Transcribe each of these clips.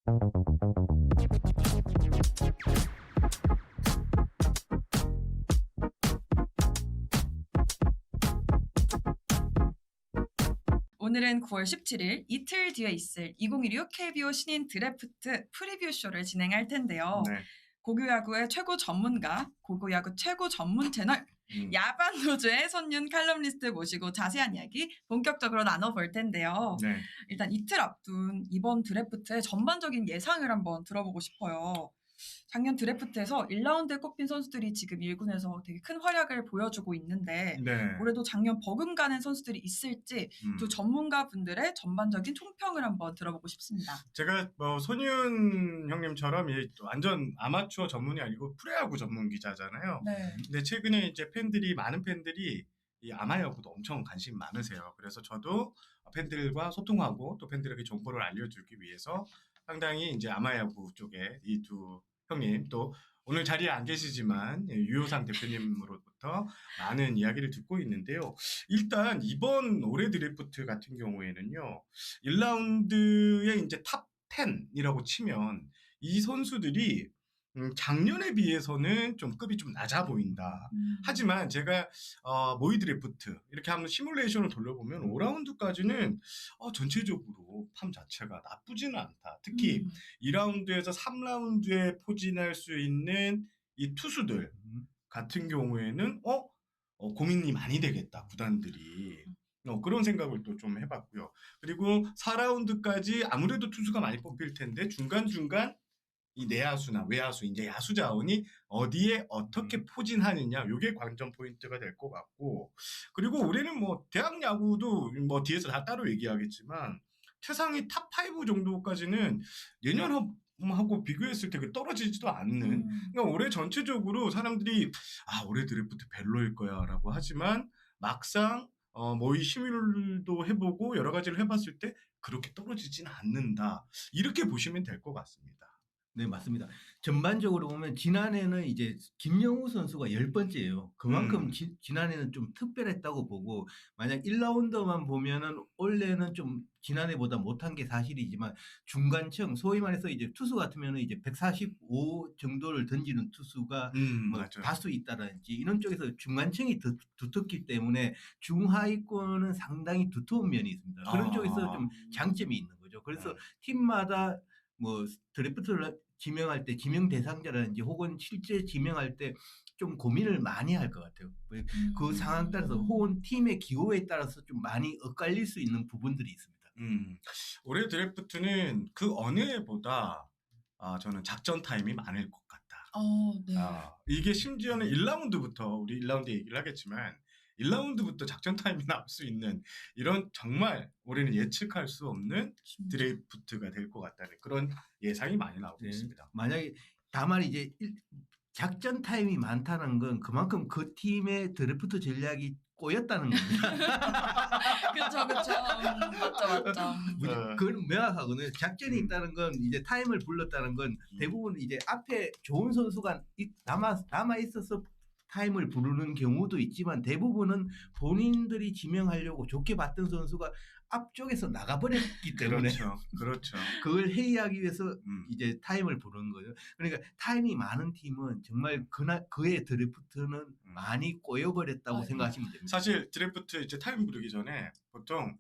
오늘은 9월 17일 이틀 뒤에 있을 2016 KBO 신인 드래프트 프리뷰 쇼를 진행할 텐데요. 네. 고교야구의 최고 전문가, 고교야구 최고 전문 채널 야반노조의 손윤 칼럼니스트 모시고 자세한 이야기 본격적으로 나눠볼 텐데요. 네. 일단 이틀 앞둔 이번 드래프트의 전반적인 예상을 한번 들어보고 싶어요. 작년 드래프트에서 1라운드에 꼽힌 선수들이 지금 1군에서 되게 큰 활약을 보여주고 있는데 네. 올해도 작년 버금가는 선수들이 있을지 두 전문가분들의 전반적인 총평을 한번 들어보고 싶습니다. 제가 손윤 형님처럼 완전 아마추어 전문이 아니고 프로야구 전문 기자잖아요. 네. 근데 최근에 이제 많은 팬들이 이 아마야구도 엄청 관심 많으세요. 그래서 저도 팬들과 소통하고 또 팬들에게 정보를 알려주기 위해서 상당히 이제 아마야구 쪽에 이 두 형님 또 오늘 자리에 안 계시지만 유효상 대표님으로부터 많은 이야기를 듣고 있는데요. 일단 이번 올해 드래프트 같은 경우에는요. 1라운드에 이제 탑 10이라고 치면 이 선수들이 작년에 비해서는 좀 급이 좀 낮아 보인다. 하지만 제가 모의 드래프트 이렇게 한번 시뮬레이션을 돌려보면 5라운드까지는 전체적으로 팜 자체가 나쁘지는 않다. 특히 2라운드에서 3라운드에 포진할 수 있는 이 투수들 같은 경우에는 고민이 많이 되겠다. 구단들이. 그런 생각을 또 좀 해봤고요. 그리고 4라운드까지 아무래도 투수가 많이 뽑힐 텐데 중간중간 이 내야수나 외야수, 이제 야수 자원이 어디에 어떻게 포진하느냐, 요게 관전 포인트가 될 것 같고, 그리고 올해는 뭐 대학 야구도 뭐 뒤에서 다 따로 얘기하겠지만 최상위 탑 5 정도까지는 내년하고 비교했을 때 떨어지지도 않는. 그러니까 올해 전체적으로 사람들이 올해 드래프트 별로일 거야라고 하지만 막상 모의 시뮬도 해보고 여러 가지를 해봤을 때 그렇게 떨어지진 않는다. 이렇게 보시면 될 것 같습니다. 네, 맞습니다. 전반적으로 보면 지난해는 이제 김영우 선수가 10번째예요. 그만큼 지난해는 좀 특별했다고 보고, 만약 1라운드만 보면은 올해는 좀 지난해보다 못한 게 사실이지만 중간층, 소위 말해서 이제 투수 같으면은 이제 145 정도를 던지는 투수가 뭐 다수 있다든지 이런 쪽에서 중간층이 두텁기 때문에 중하위권은 상당히 두터운 면이 있습니다. 그런 쪽에서 좀 장점이 있는 거죠. 그래서 팀마다 뭐 드래프트를 지명할 때 지명 대상자라든지 혹은 실제 지명할 때 좀 고민을 많이 할 것 같아요. 그 상황 따라서 혹은 팀의 기호에 따라서 좀 많이 엇갈릴 수 있는 부분들이 있습니다. 올해 드래프트는 그 어느 해보다 저는 작전 타임이 많을 것 같다. 네. 이게 심지어는 1라운드부터 우리 1라운드 얘기를 하겠지만 1라운드부터 작전 타임이 나올 수 있는 이런 정말 올해는 예측할 수 없는 드래프트가 될 것 같다는 그런 예상이 많이 나오고 있습니다. 만약에 다만 이제 작전 타임이 많다는 건 그만큼 그 팀의 드래프트 전략이 꼬였다는 겁니다. 그렇죠. 맞죠. 그건 명확하거든요. 작전이 있다는 건 이제 타임을 불렀다는 건 대부분 이제 앞에 좋은 선수가 남아 있어서 타임을 부르는 경우도 있지만 대부분은 본인들이 지명하려고 좋게 봤던 선수가 앞쪽에서 나가버렸기 때문에 그렇죠. 그걸 회의하기 위해서 이제 타임을 부르는 거죠. 그러니까 타임이 많은 팀은 정말 그의 드래프트는 많이 꼬여버렸다고 생각하시면 됩니다. 사실 드래프트 이제 타임 부르기 전에 보통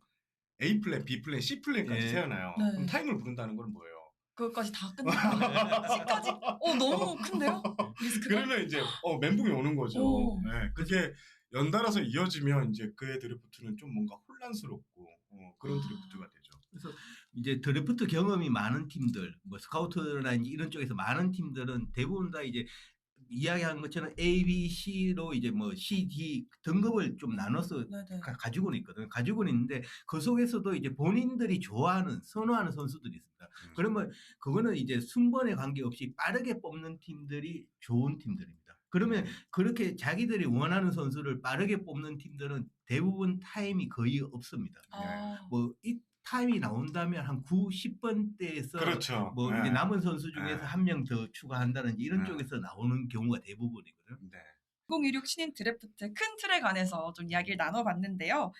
A 플랜, B 플랜, C 플랜까지 세워놔요. 그럼 타임을 부른다는 건 뭐예요? 그것까지 다 끝났다. C까지? 너무 큰데요? 리스크가? 그러면 이제 멘붕이 오는 거죠. 네, 그게 연달아서 이어지면 이제 그의 드래프트는 좀 뭔가 혼란스럽고 그런 드래프트가 되죠. 그래서 이제 드래프트 경험이 많은 팀들, 뭐 스카우트나 이런 쪽에서 많은 팀들은 대부분 다 이제 이야기한 것처럼 A, B, C로 이제 뭐 C, D 등급을 좀 나눠서 가지고는 있거든요. 가지고는 있는데 그 속에서도 이제 본인들이 선호하는 선수들이 있습니다. 그러면 그거는 이제 순번에 관계없이 빠르게 뽑는 팀들이 좋은 팀들입니다. 그러면 그렇게 자기들이 원하는 선수를 빠르게 뽑는 팀들은 대부분 타임이 거의 없습니다. 뭐 이 타임이 나온다면 한 9, 10번대에서 뭐 이제 남은 선수 중에서 한 명 더 추가한다든지 이런 쪽에서 나오는 경우가 대부분이거든요. 2016 신인 드래프트 큰 틀에 관해서 좀 이야기를 나눠봤는데요.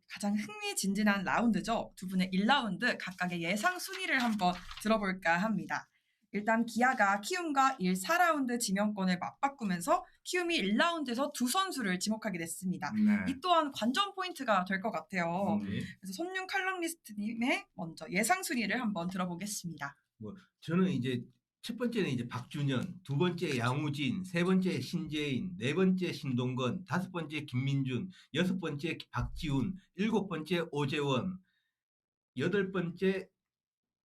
가장 흥미진진한 라운드죠. 두 분의 1라운드 각각의 예상 순위를 한번 들어볼까 합니다. 일단 기아가 키움과 1, 4라운드 지명권을 맞바꾸면서 키움이 1라운드에서 두 선수를 지목하게 됐습니다. 네. 이 또한 관전 포인트가 될 것 같아요. 네. 그래서 손윤 칼럼니스트님의 먼저 예상 순위를 한번 들어보겠습니다. 저는 이제 첫 번째는 이제 박준현, 두 번째 양우진, 세 번째 신재인, 네 번째 신동건, 다섯 번째 김민준, 여섯 번째 박지훈, 일곱 번째 오재원, 여덟 번째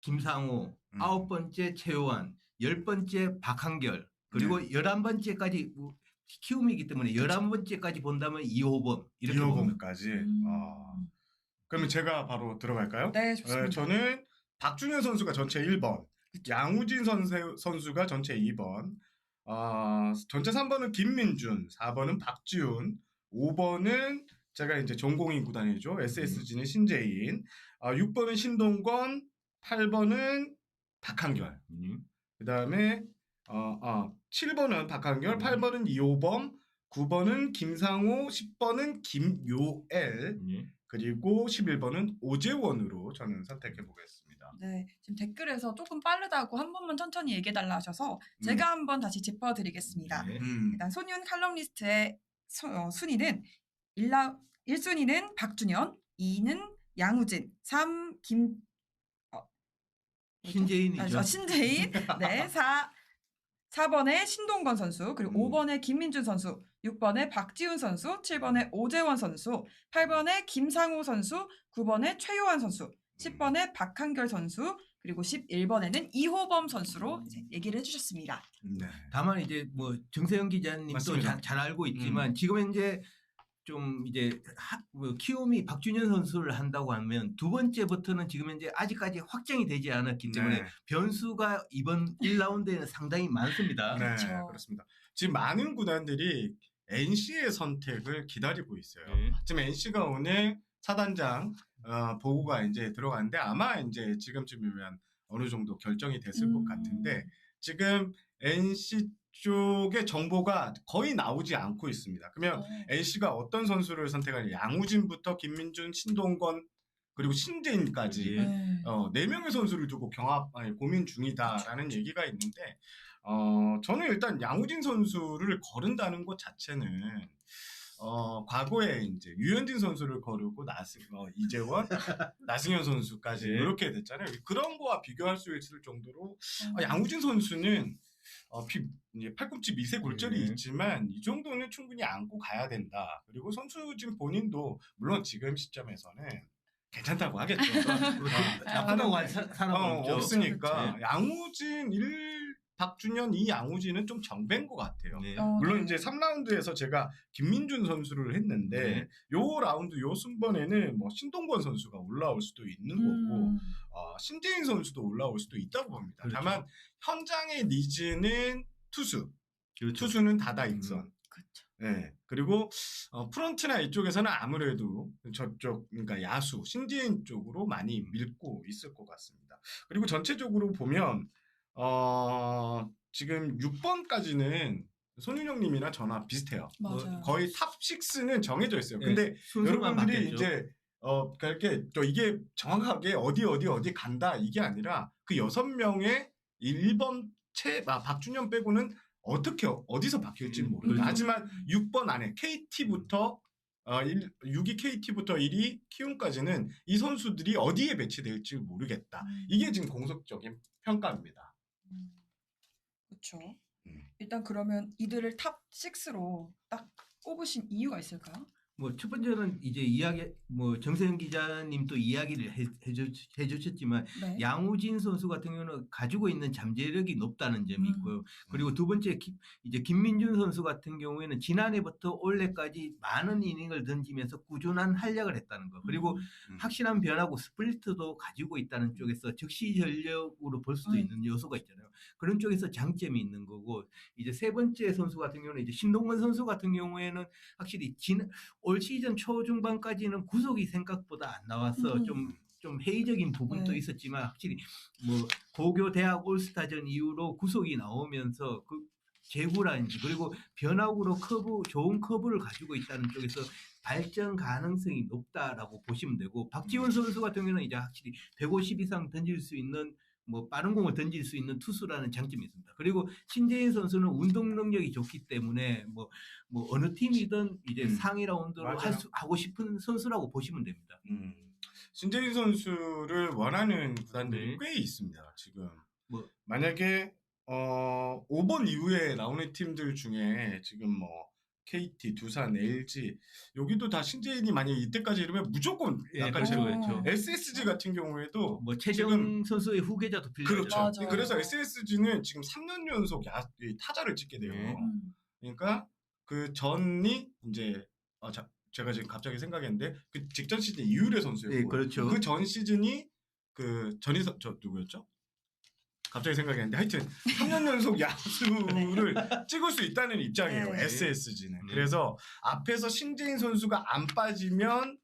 김상호, 아홉 번째 최요한, 열 번째 박한결, 그리고 11번째까지 키움이기 때문에 11번째까지 본다면 이호범 이렇게 봅니다. 2호범까지. 그러면 제가 바로 들어갈까요? 네, 좋습니다. 저는 박준현 선수가 전체 1번, 양우진 선수가 전체 2번, 전체 3번은 김민준, 4번은 박지훈, 5번은 제가 이제 전공인 구단이죠. SSG는 신재인, 6번은 신동건, 8번은 박한결. 그 다음에 7번은 박한결, 8번은 이호범, 9번은 김상호, 10번은 김요엘, 그리고 11번은 오재원으로 저는 선택해 보겠습니다. 네, 지금 댓글에서 조금 빠르다고 한 번만 천천히 얘기해달라 하셔서 제가 한번 다시 짚어드리겠습니다. 네. 일단 손윤 칼럼니스트의 순위는 1순위는 박준현, 2는 양우진, 3 신재인이죠. 신재인, 네, 4번에 신동건 선수, 그리고 5번에 김민준 선수, 6번에 박지훈 선수, 7번에 오재원 선수, 8번에 김상호 선수, 9번에 최요한 선수, 10번에 박한결 선수, 그리고 11번에는 이호범 선수로 이제 얘기를 해주셨습니다. 네. 다만 이제 뭐 정세영 기자님도 맞습니다. 잘 알고 있지만 지금 현재 좀 이제 키움이 박준현 선수를 한다고 하면 두 번째부터는 지금 현재 아직까지 확정이 되지 않았기 때문에 네. 변수가 이번 1라운드에는 상당히 많습니다. 네, 그렇죠. 그렇습니다. 지금 많은 구단들이 NC의 선택을 기다리고 있어요. 네. 지금 NC가 오늘 사단장 보고가 이제 들어갔는데 아마 이제 지금쯤이면 어느 정도 결정이 됐을 것 같은데 지금 NC 쪽의 정보가 거의 나오지 않고 있습니다. 그러면 NC가 어떤 선수를 선택하냐? 양우진부터 김민준, 신동건 그리고 신재인까지 네. 4명의 선수를 두고 고민 중이다라는 얘기가 있는데 저는 일단 양우진 선수를 거른다는 것 자체는 과거에 이제 유현진 선수를 거르고 이재원, 나승현 선수까지 네. 이렇게 됐잖아요. 그런 거와 비교할 수 있을 정도로 양우진 선수는 이제 팔꿈치 미세골절이 네. 있지만 이 정도는 충분히 안고 가야 된다. 그리고 선수진 본인도 물론 지금 시점에서는 괜찮다고 하겠죠. 나쁘다고 할 사람 없죠. 없으니까 네. 양우진 박준현 이 양우진은 좀 정배인 것 같아요. 네. 물론 이제 3라운드에서 제가 김민준 선수를 했는데 네. 요 라운드 요 순번에는 뭐 신동건 선수가 올라올 수도 있는 거고 신재인 선수도 올라올 수도 있다고 봅니다. 그렇죠. 다만 현장의 니즈는 투수, 그렇죠. 투수는 다다익선. 그렇죠. 네. 그리고 프런트나 이쪽에서는 아무래도 저쪽 그러니까 야수 신재인 쪽으로 많이 밀고 있을 것 같습니다. 그리고 전체적으로 보면 지금 6번까지는 손윤영님이나 저나 비슷해요. 맞아요. 거의 탑 6는 정해져 있어요. 네, 근데 순서만 여러분들이 바뀌었죠. 이제 그렇게 이게 정확하게 어디 간다 이게 아니라 그 6명의 1번 박준현 빼고는 어디서 바뀔지 모릅니다. 그렇죠. 하지만 6번 안에 KT부터 6위 KT부터 1위 키움까지는 이 선수들이 어디에 배치될지 모르겠다. 이게 지금 공식적인 평가입니다. 그렇죠. 일단 그러면 이들을 탑 6로 딱 꼽으신 이유가 있을까요? 뭐 첫 번째는 이제 정세영 기자님도 이야기를 해주셨지만 네. 양우진 선수 같은 경우는 가지고 있는 잠재력이 높다는 점이 있고요. 그리고 두 번째 이제 김민준 선수 같은 경우에는 지난해부터 올해까지 많은 이닝을 던지면서 꾸준한 활약을 했다는 거. 그리고 확실한 변화고 스플리트도 가지고 있다는 쪽에서 적시 전력으로 볼 수도 있는 요소가 있잖아요. 그런 쪽에서 장점이 있는 거고 이제 세 번째 선수 같은 경우는 이제 신동건 선수 같은 경우에는 확실히 올 시즌 초중반까지는 구속이 생각보다 안 나와서 좀 회의적인 부분도 네. 있었지만 확실히 뭐 고교 대학 올스타전 이후로 구속이 나오면서 제구라든지 그리고 변화구로 좋은 커브를 가지고 있다는 쪽에서 발전 가능성이 높다라고 보시면 되고 박지훈 선수 같은 경우는 이제 확실히 150 이상 던질 수 있는 뭐 빠른 공을 던질 수 있는 투수라는 장점이 있습니다. 그리고 신재인 선수는 운동 능력이 좋기 때문에 뭐 어느 팀이든 이제 상위 라운드로 맞아요. 하고 싶은 선수라고 보시면 됩니다. 신재인 선수를 원하는 구단들이 네. 꽤 있습니다. 지금 뭐 만약에 5번 이후에 나오는 팀들 중에 지금 뭐 KT, 두산, LG 여기도 다 신재인이 만약 이때까지 이러면 무조건 예, 약간 그렇죠, 제로. 그렇죠. SSG 같은 경우에도 뭐 최정 지금 선수의 후계자도 빌려죠. 그렇죠. 맞아요. 그래서 SSG는 지금 3년 연속 이 타자를 찍게 돼요. 네. 그러니까 그 전이 이제 제가 지금 갑자기 생각했는데 그 직전 시즌 이유래 선수였고 네, 그렇죠. 그 전 시즌이 그 전이 저 누구였죠? 갑자기 생각했는데 하여튼 3년 연속 야수를 찍을 수 있다는 입장이에요. 네. SSG는. 네. 그래서 앞에서 신재인 선수가 안 빠지면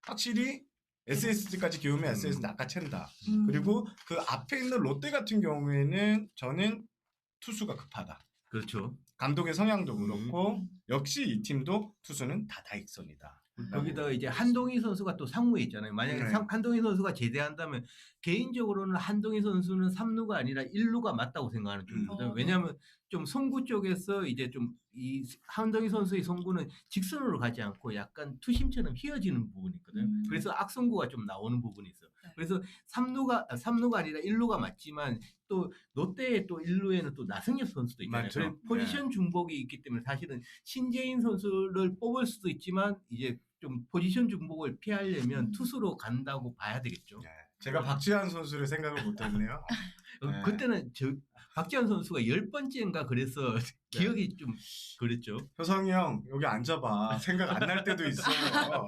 확실히 SSG까지 기우면 SSG는 낚아챈다. 그리고 그 앞에 있는 롯데 같은 경우에는 저는 투수가 급하다. 그렇죠. 감독의 성향도 그렇고 역시 이 팀도 투수는 다다익선이다. 거기다 이제 한동희 선수가 또 상무에 있잖아요. 만약에 네. 한동희 선수가 제대한다면 개인적으로는 한동희 선수는 3루가 아니라 1루가 맞다고 생각하는 쪽이거든요. 왜냐하면 좀 송구 쪽에서 이제 좀 이 한동희 선수의 송구는 직선으로 가지 않고 약간 투심처럼 휘어지는 부분이 있거든요. 그래서 악송구가 좀 나오는 부분이 있어요. 네. 그래서 3루가 아니라 1루가 맞지만 또 롯데의 또 1루에는 또 나승엽 선수도 있잖아요. 맞죠. 그래서 포지션 중복이 있기 때문에 사실은 신재인 선수를 뽑을 수도 있지만 이제 좀 포지션 중복을 피하려면 투수로 간다고 봐야 되겠죠. 네. 제가 박지한 선수를 생각을 못했네요. 네. 그때는 박지현 선수가 10번째인가 그래서 기억이 좀 그랬죠. 효성이 형 여기 앉아봐. 생각 안 날 때도 있어요.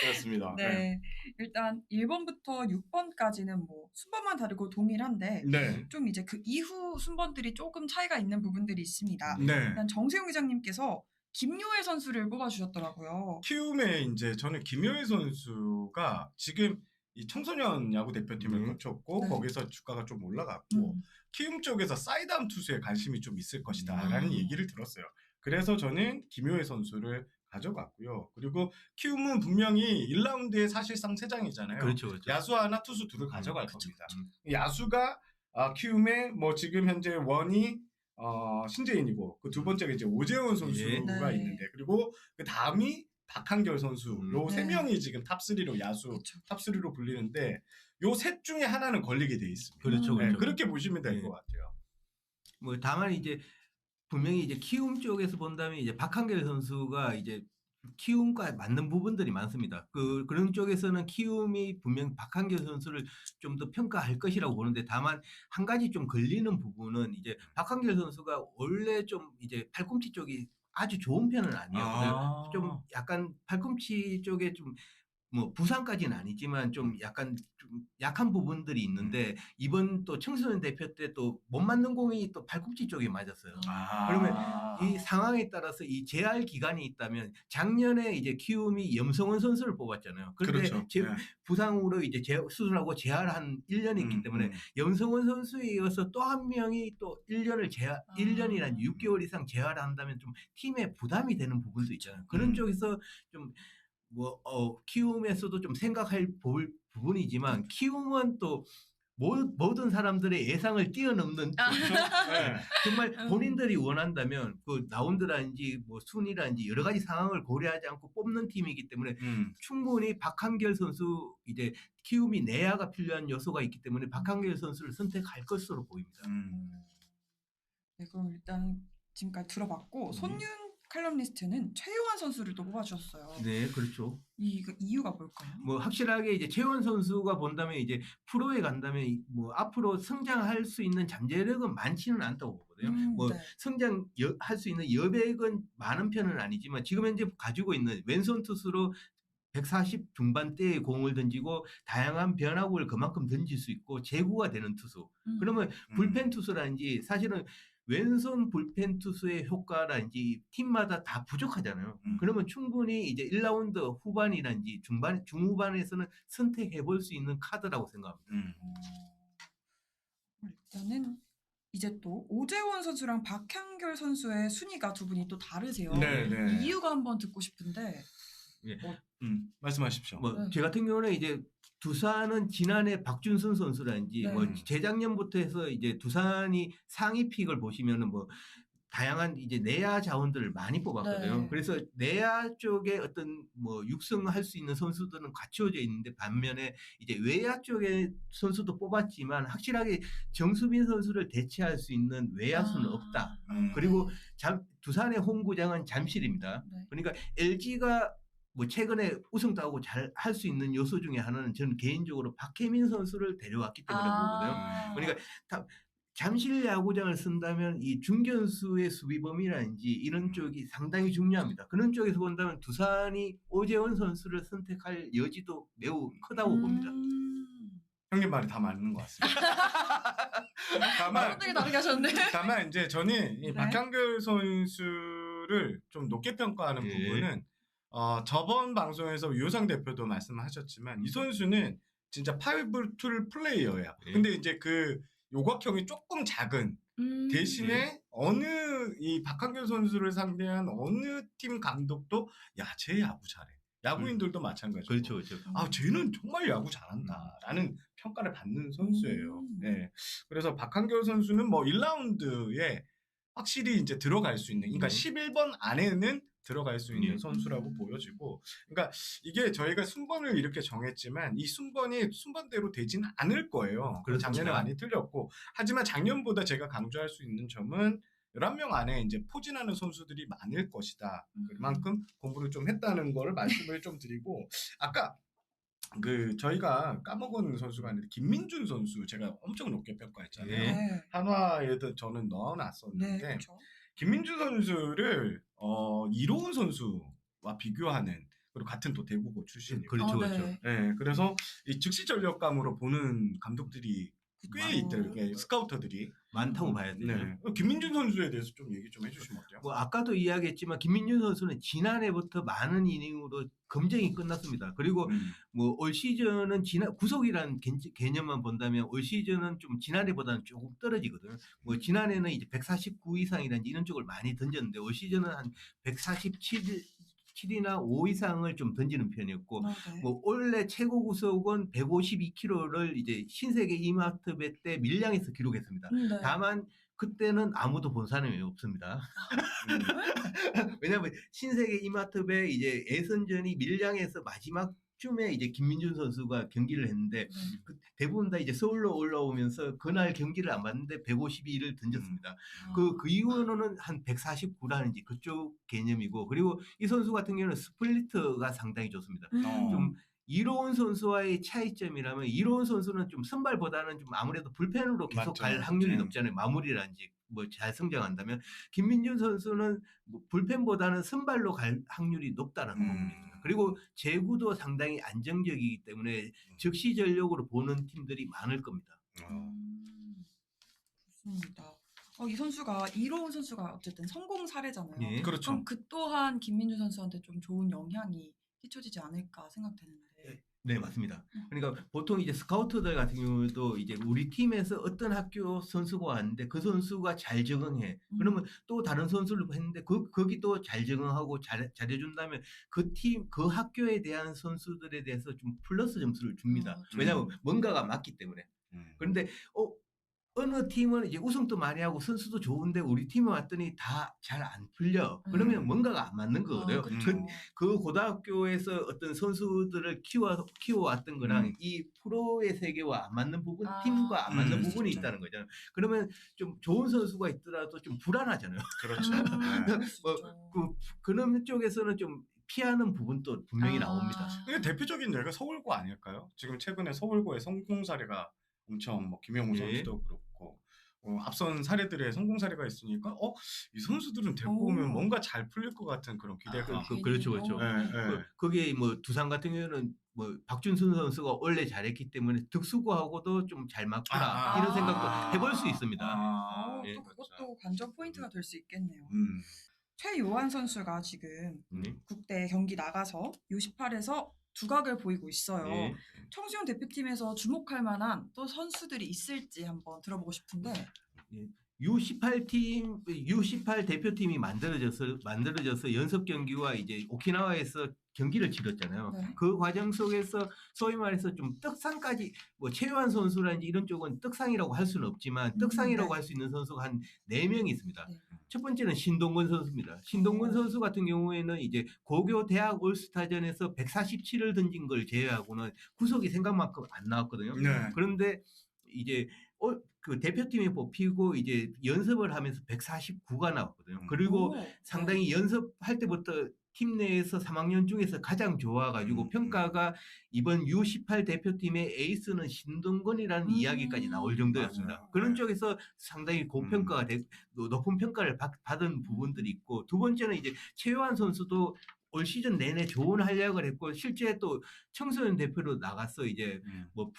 그렇습니다. 네. 일단 1번부터 6번까지는 뭐 순번만 다르고 동일한데 네. 좀 이제 그 이후 순번들이 조금 차이가 있는 부분들이 있습니다. 네. 일단 정세용 기자님께서 김요일 선수를 뽑아주셨더라고요. 키움에 이제 저는 김효일 선수가 지금 이 청소년 야구 대표팀을 거쳤고 네. 거기서 주가가 좀 올라갔고 키움 쪽에서 사이드암 투수에 관심이 좀 있을 것이다라는 얘기를 들었어요. 그래서 저는 김효일 선수를 가져갔고요. 그리고 키움은 분명히 1라운드에 사실상 3장이잖아요. 그렇죠, 그렇죠. 야수 하나, 투수 둘을 가져갈 그쵸, 겁니다. 야수가 키움의 뭐 지금 현재 원이 신재인이고 그 두 번째가 이제 오재원 선수가 네. 있는데 그리고 그 다음이 박한결 선수 요 세 네. 명이 지금 탑3로 야수 그쵸. 탑3로 불리는데 요 셋 중에 하나는 걸리게 돼 있습니다. 그렇죠, 네, 그렇죠. 그렇게 보시면 될 네. 것 같아요. 뭐 다만 이제 분명히 이제 키움 쪽에서 본다면 이제 박한결 선수가 이제 키움과 맞는 부분들이 많습니다. 그런 쪽에서는 키움이 분명 박한결 선수를 좀 더 평가할 것이라고 보는데 다만 한 가지 좀 걸리는 부분은 이제 박한결 선수가 원래 좀 이제 팔꿈치 쪽이 아주 좋은 편은 아니었거든요. 좀 약간 팔꿈치 쪽에 좀 뭐 부상까지는 아니지만 좀 약간 좀 약한 부분들이 있는데 이번 또 청소년 대표 때 또 못 맞는 공이 또 팔꿈치 쪽에 맞았어요. 그러면 이 상황에 따라서 이 재활 기간이 있다면 작년에 이제 키움이 염성원 선수를 뽑았잖아요. 그런데 그렇죠. 부상으로 이제 수술하고 재활한 1년이 있기 때문에 염성원 선수에 이어서 또 한 명이 또 1년을 1년이란 6개월 이상 재활을 한다면 좀 팀에 부담이 되는 부분도 있잖아요. 그런 쪽에서 좀 키움에서도 좀 생각할 부분이지만 키움은 또 모든 사람들의 예상을 뛰어넘는 네. 정말 본인들이 원한다면 그 라운드라든지 뭐 순위라든지 여러 가지 상황을 고려하지 않고 뽑는 팀이기 때문에 충분히 박한결 선수 이제 키움이 내야가 필요한 요소가 있기 때문에 박한결 선수를 선택할 것으로 보입니다. 네, 그럼 일단 지금까지 들어봤고 손윤 칼럼니스트는 최요한 선수를 또 뽑아주셨어요. 네, 그렇죠. 그 이유가 뭘까요? 뭐 확실하게 이제 최원 선수가 본다면 이제 프로에 간다면 뭐 앞으로 성장할 수 있는 잠재력은 많지는 않다고 보거든요. 뭐 네. 성장할 수 있는 여백은 많은 편은 아니지만 지금 현재 가지고 있는 왼손 투수로 140 중반대의 공을 던지고 다양한 변화구를 그만큼 던질 수 있고 제구가 되는 투수. 그러면 불펜 투수라든지 사실은 왼손 불펜 투수의 효과라든지 팀마다 다 부족하잖아요. 그러면 충분히 이제 1라운드 후반이라든지 중후반에서는 선택해 볼 수 있는 카드라고 생각합니다. 일단은 이제 또 오재원 선수랑 박향결 선수의 순위가 두 분이 또 다르세요. 네. 이유가 한번 듣고 싶은데. 말씀하십시오. 뭐 네. 제 같은 경우는 이제 두산은 지난해 박준선 선수라든지 네. 뭐 재작년부터 해서 이제 두산이 상위 픽을 보시면은 뭐 다양한 이제 내야 자원들을 많이 뽑았거든요. 네. 그래서 내야 쪽에 어떤 뭐 육성할 수 있는 선수들은 갖추어져 있는데 반면에 이제 외야 쪽에 선수도 뽑았지만 확실하게 정수빈 선수를 대체할 수 있는 외야수는 없다. 그리고 두산의 홈구장은 잠실입니다. 네. 그러니까 LG가 뭐 최근에 우승도 하고 잘 할 수 있는 요소 중에 하나는 저는 개인적으로 박혜민 선수를 데려왔기 때문에 보거든요. 그러니까 잠실 야구장을 쓴다면 이 중견수의 수비 범위라든지 이런 쪽이 상당히 중요합니다. 그런 쪽에서 본다면 두산이 오재원 선수를 선택할 여지도 매우 크다고 봅니다. 형님 말이 다 맞는 것 같습니다. 어떻게 다르게 하셨네. 다만 이제 저는 이 네. 박향결 선수를 좀 높게 평가하는 예. 부분은 저번 방송에서 유효상 대표도 말씀하셨지만 이 선수는 진짜 5툴 플레이어예요. 예. 근데 이제 그 요각형이 조금 작은 대신에 이 박한결 선수를 상대한 어느 팀 감독도 쟤 야구 잘해. 야구인들도 마찬가지고. 그렇죠. 쟤는 정말 야구 잘한다라는 평가를 받는 선수예요. 네. 그래서 박한결 선수는 뭐 1라운드에 확실히 이제 들어갈 수 있는, 그러니까 11번 안에는 들어갈 수 있는 선수라고 보여지고, 그러니까 이게 저희가 순번을 이렇게 정했지만 이 순번이 순번대로 되진 않을 거예요. 그렇죠. 작년에 많이 틀렸고, 하지만 작년보다 제가 강조할 수 있는 점은 11명 안에 이제 포진하는 선수들이 많을 것이다. 그만큼 공부를 좀 했다는 걸 말씀을 좀 드리고, 아까 저희가 까먹은 선수가 아니라 김민준 선수 제가 엄청 높게 평가했잖아요. 네. 한화에도 저는 넣어놨었는데 네, 그렇죠. 김민준 선수를 이로운 선수와 비교하는, 그리고 같은 또 대구고 출신이고, 그렇죠. 네. 네, 그래서 이 즉시 전력감으로 보는 감독들이 꽤 있더라고요. 스카우터들이 많다고 봐야 돼요. 네. 김민준 선수에 대해서 좀 얘기 좀 해주시면 어때요? 뭐 아까도 이야기했지만 김민준 선수는 지난해부터 많은 이닝으로 검증이 끝났습니다. 그리고 뭐 올 시즌은 구속이라는 개념만 본다면 올 시즌은 좀 지난해보다는 조금 떨어지거든요. 뭐 지난해는 이제 149 이상이라든지 이런 쪽을 많이 던졌는데 올 시즌은 한 147이나 5 이상을 좀 던지는 편이었고, 네. 뭐 올해 최고 구속은 152km를 이제 신세계 이마트배 때 밀양에서 기록했습니다. 네. 다만 그때는 아무도 본 사람이 없습니다. 왜냐하면 신세계 이마트배 이제 예선전이 밀양에서 마지막 쯤에 이제 김민준 선수가 경기를 했는데 대부분 다 이제 서울로 올라오면서 그날 경기를 안 봤는데 152를 던졌습니다. 그 이후로는 한 149라는지 그쪽 개념이고, 그리고 이 선수 같은 경우는 스플리트가 상당히 좋습니다. 좀 이로운 선수와의 차이점이라면 이로운 선수는 좀 선발보다는 좀 아무래도 불펜으로 계속 맞죠. 갈 확률이 높잖아요. 마무리라든지 뭐 잘 성장한다면 김민준 선수는 뭐 불펜보다는 선발로 갈 확률이 높다는 부분입니다. 그리고 제구도 상당히 안정적이기 때문에 즉시 전력으로 보는 팀들이 많을 겁니다. 좋습니다. 이 선수가 이로운 선수가 어쨌든 성공 사례잖아요. 예. 그렇죠. 그럼 그 또한 김민준 선수한테 좀 좋은 영향이 끼쳐지지 않을까 생각되는데. 네, 맞습니다. 그러니까 보통 이제 스카우터들 같은 경우도 이제 우리 팀에서 어떤 학교 선수가 왔는데 그 선수가 잘 적응해. 그러면 또 다른 선수를 했는데 거기도 잘 적응하고 잘해준다면 그 팀, 그 학교에 대한 선수들에 대해서 좀 플러스 점수를 줍니다. 왜냐하면 뭔가가 맞기 때문에. 그런데 어느 팀은 이제 우승도 많이 하고 선수도 좋은데 우리 팀에 왔더니 다 잘 안 풀려. 그러면 뭔가가 안 맞는 거거든요. 그 고등학교에서 어떤 선수들을 키워왔던 거랑 이 프로의 세계와 안 맞는 부분, 팀과 안 맞는 부분이 있다는 거잖아요. 그러면 좀 좋은 선수가 있더라도 좀 불안하잖아요. 그렇죠. 그런 쪽에서는 좀 피하는 부분도 분명히 나옵니다. 이게 대표적인 예가 서울고 아닐까요? 지금 최근에 서울고의 성공 사례가 엄청 뭐 김영우 선수도 그렇고 앞선 사례들의 성공 사례가 있으니까 이 선수들은 데리고 오면 뭔가 잘 풀릴 것 같은 그런 기대가. 그렇죠. 거기에 뭐 두산 같은 경우는 뭐 박준순 선수가 원래 잘했기 때문에 득수고하고도 좀 잘 맞구나 이런 생각도 해볼 수 있습니다. 또 그것도 관전 포인트가 될 수 있겠네요. 최요한 선수가 지금 국대 경기 나가서 U18에서 두각을 보이고 있어요. 청소년 대표팀에서 주목할 만한 또 선수들이 있을지 한번 들어보고 싶은데. U18 대표팀이 만들어져서 연습 경기와 이제 오키나와에서 경기를 치렀잖아요. 네. 그 과정 속에서 소위 말해서 좀 떡상까지 뭐 최요한 선수라든지 이런 쪽은 떡상이라고 할 수는 없지만 떡상이라고 네. 할 수 있는 선수가 한 4명이 있습니다. 네. 첫 번째는 신동건 선수입니다. 신동건 선수 같은 경우에는 이제 고교 대학 올스타전에서 147을 던진 걸 제외하고는 구속이 생각만큼 안 나왔거든요. 네. 그런데 이제 그 대표팀에 뽑히고 이제 연습을 하면서 149가 나왔거든요. 그리고 오, 상당히 연습할 때부터 팀 내에서 3학년 중에서 가장 좋아가지고 평가가 이번 U18 대표팀의 에이스는 신동건이라는 이야기까지 나올 정도였습니다. 맞아요. 그런 네. 쪽에서 상당히 고평가가 높은 평가를 받은 부분들이 있고, 두 번째는 이제 최요한 선수도 올 시즌 내내 좋은 활약을 했고 실제 또 청소년 대표로 나가서 이제 뭐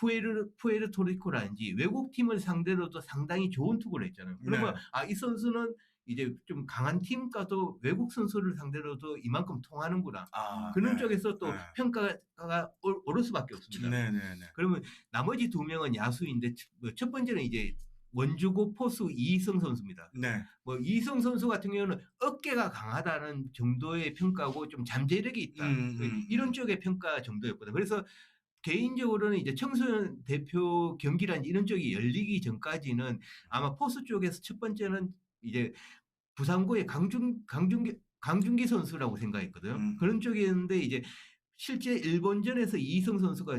푸에르토리코라든지 외국 팀을 상대로도 상당히 좋은 투구를 했잖아요. 그러면 이 선수는 이제 좀 강한 팀과도 외국 선수를 상대로도 이만큼 통하는구나. 그런 쪽에서 또 평가가 오를 수밖에 없습니다. 네네네. 그러면 나머지 2명은 야수인데 첫 번째는 이제 원주고 포수 이희성 선수입니다. 네. 뭐 이희성 선수 같은 경우는 어깨가 강하다는 정도의 평가고 좀 잠재력이 있다. 이런 쪽의 평가 정도였거든요. 그래서 개인적으로는 이제 청소년 대표 경기란 이런 쪽이 열리기 전까지는 아마 포수 쪽에서 첫 번째는 이제 부산고의 강준기 선수라고 생각했거든요. 그런 쪽이었는데 이제 실제 일본전에서 이희성 선수가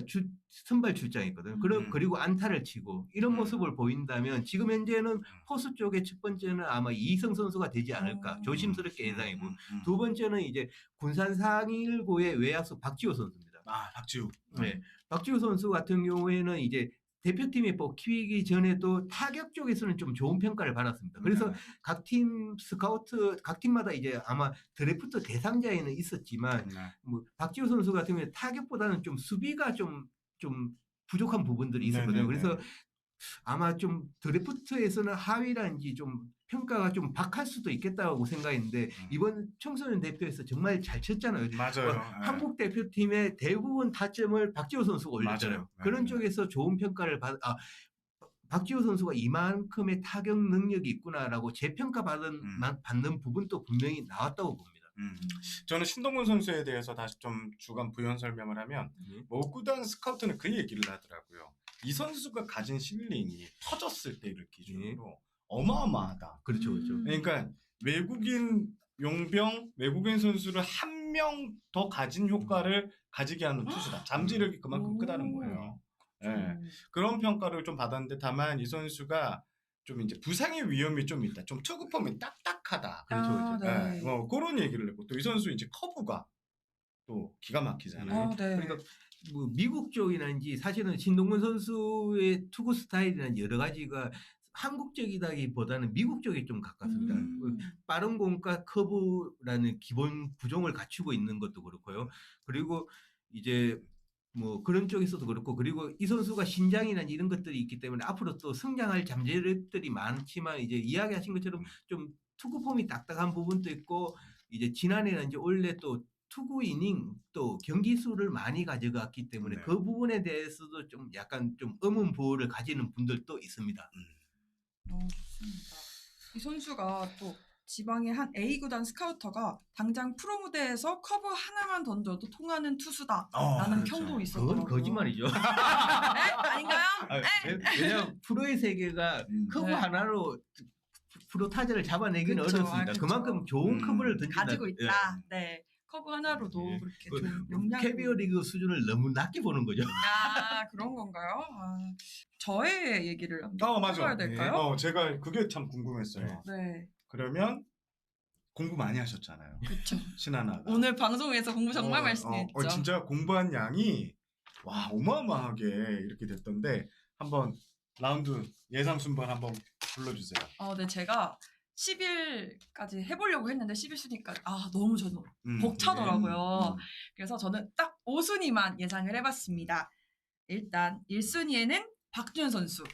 선발 출장했거든요. 그리고 안타를 치고 이런 모습을 보인다면 지금 현재는 포수 쪽의 첫 번째는 아마 이희성 선수가 되지 않을까 조심스럽게 예상이고, 두 번째는 이제 군산 상일고의 외야수 박지호 선수입니다. 박지우. 네, 박지호 선수 같은 경우에는 이제 대표팀에 뽑히기 전에도 타격 쪽에서는 좀 좋은 평가를 받았습니다. 그래서 각 팀 스카우트, 각 팀마다 이제 아마 드래프트 대상자에는 있었지만, 뭐 박지호 선수 같은 경우에 타격보다는 좀 수비가 좀 부족한 부분들이 있었거든요. 그래서 아마 좀 드래프트에서는 하위라든지 좀 평가가 좀 박할 수도 있겠다고 생각했는데 이번 청소년 대표에서 정말 잘 쳤잖아요. 맞아요. 한국 대표팀의 대부분 타점을 박지호 선수가 올렸잖아요. 맞아요. 그런 쪽에서 좋은 평가를 박지호 선수가 이만큼의 타격 능력이 있구나라고 재평가 받는 부분도 분명히 나왔다고 봅니다. 저는 신동근 선수에 대해서 다시 좀 주간 부연 설명을 하면 구단 스카우트는 그 얘기를 하더라고요. 이 선수가 가진 실링이 터졌을 때를 기준으로 어마어마하다. 그렇죠. 그러니까 외국인 용병, 외국인 선수를 한 명 더 가진 효과를 가지게 하는 투수다. 잠재력이 그만큼 크다는 거예요. 네. 그런 평가를 좀 받았는데 다만 이 선수가 좀 이제 부상의 위험이 좀 있다. 좀 투구폼이 딱딱하다. 그렇죠. 네. 그런 얘기를 했고 또 이 선수 이제 커브가 또 기가 막히잖아요. 네. 그러니까 뭐 미국 쪽이라든지 사실은 신동근 선수의 투구 스타일이라든지 여러 가지가 한국적이다기보다는 미국 쪽에 좀 가깝습니다. 빠른 공과 커브라는 기본 구종을 갖추고 있는 것도 그렇고요. 그리고 이제 뭐 그런 쪽에서도 그렇고, 그리고 이 선수가 신장이나 이런 것들이 있기 때문에 앞으로 또 성장할 잠재력들이 많지만 이제 이야기하신 것처럼 좀 투구 폼이 딱딱한 부분도 있고, 이제 지난해나 이제 올해 또 투구 이닝 또 경기 수를 많이 가져갔기 때문에 그 부분에 대해서도 좀 약간 좀 의문 부호를 가지는 분들도 있습니다. 좋습니다. 이 선수가 또 지방의 한 A구단 스카우터가 당장 프로 무대에서 커브 하나만 던져도 통하는 투수다라는 그렇죠. 평도 있었더라고요. 그건 거짓말이죠. 네? 아닌가요? 왜냐하면 프로의 세계가 커브 하나로 프로 타자를 잡아내기는 그쵸, 어렵습니다. 그쵸. 그만큼 좋은 커브를 던진다. 가지고 있다. 네. 커브 하나로도 그렇게 좋은 용량. 캐비어 리그 수준을 너무 낮게 보는 거죠. 그런 건가요? 저의 얘기를 한번 맞아. 해봐야 될까요? 제가 그게 참 궁금했어요. 네. 그러면 공부 많이 하셨잖아요. 그렇죠. 신하나가. 오늘 방송에서 공부 정말 열심히 했죠. 진짜 공부한 양이 어마어마하게 이렇게 됐던데 한번 라운드 예상 순번 한번 불러주세요. 네, 제가 10일까지 해보려고 했는데 10일 순위까지 너무 저는 벅차더라고요. 그래서 저는 딱 5순위만 예상을 해봤습니다. 일단 1순위에는 박주현 선수.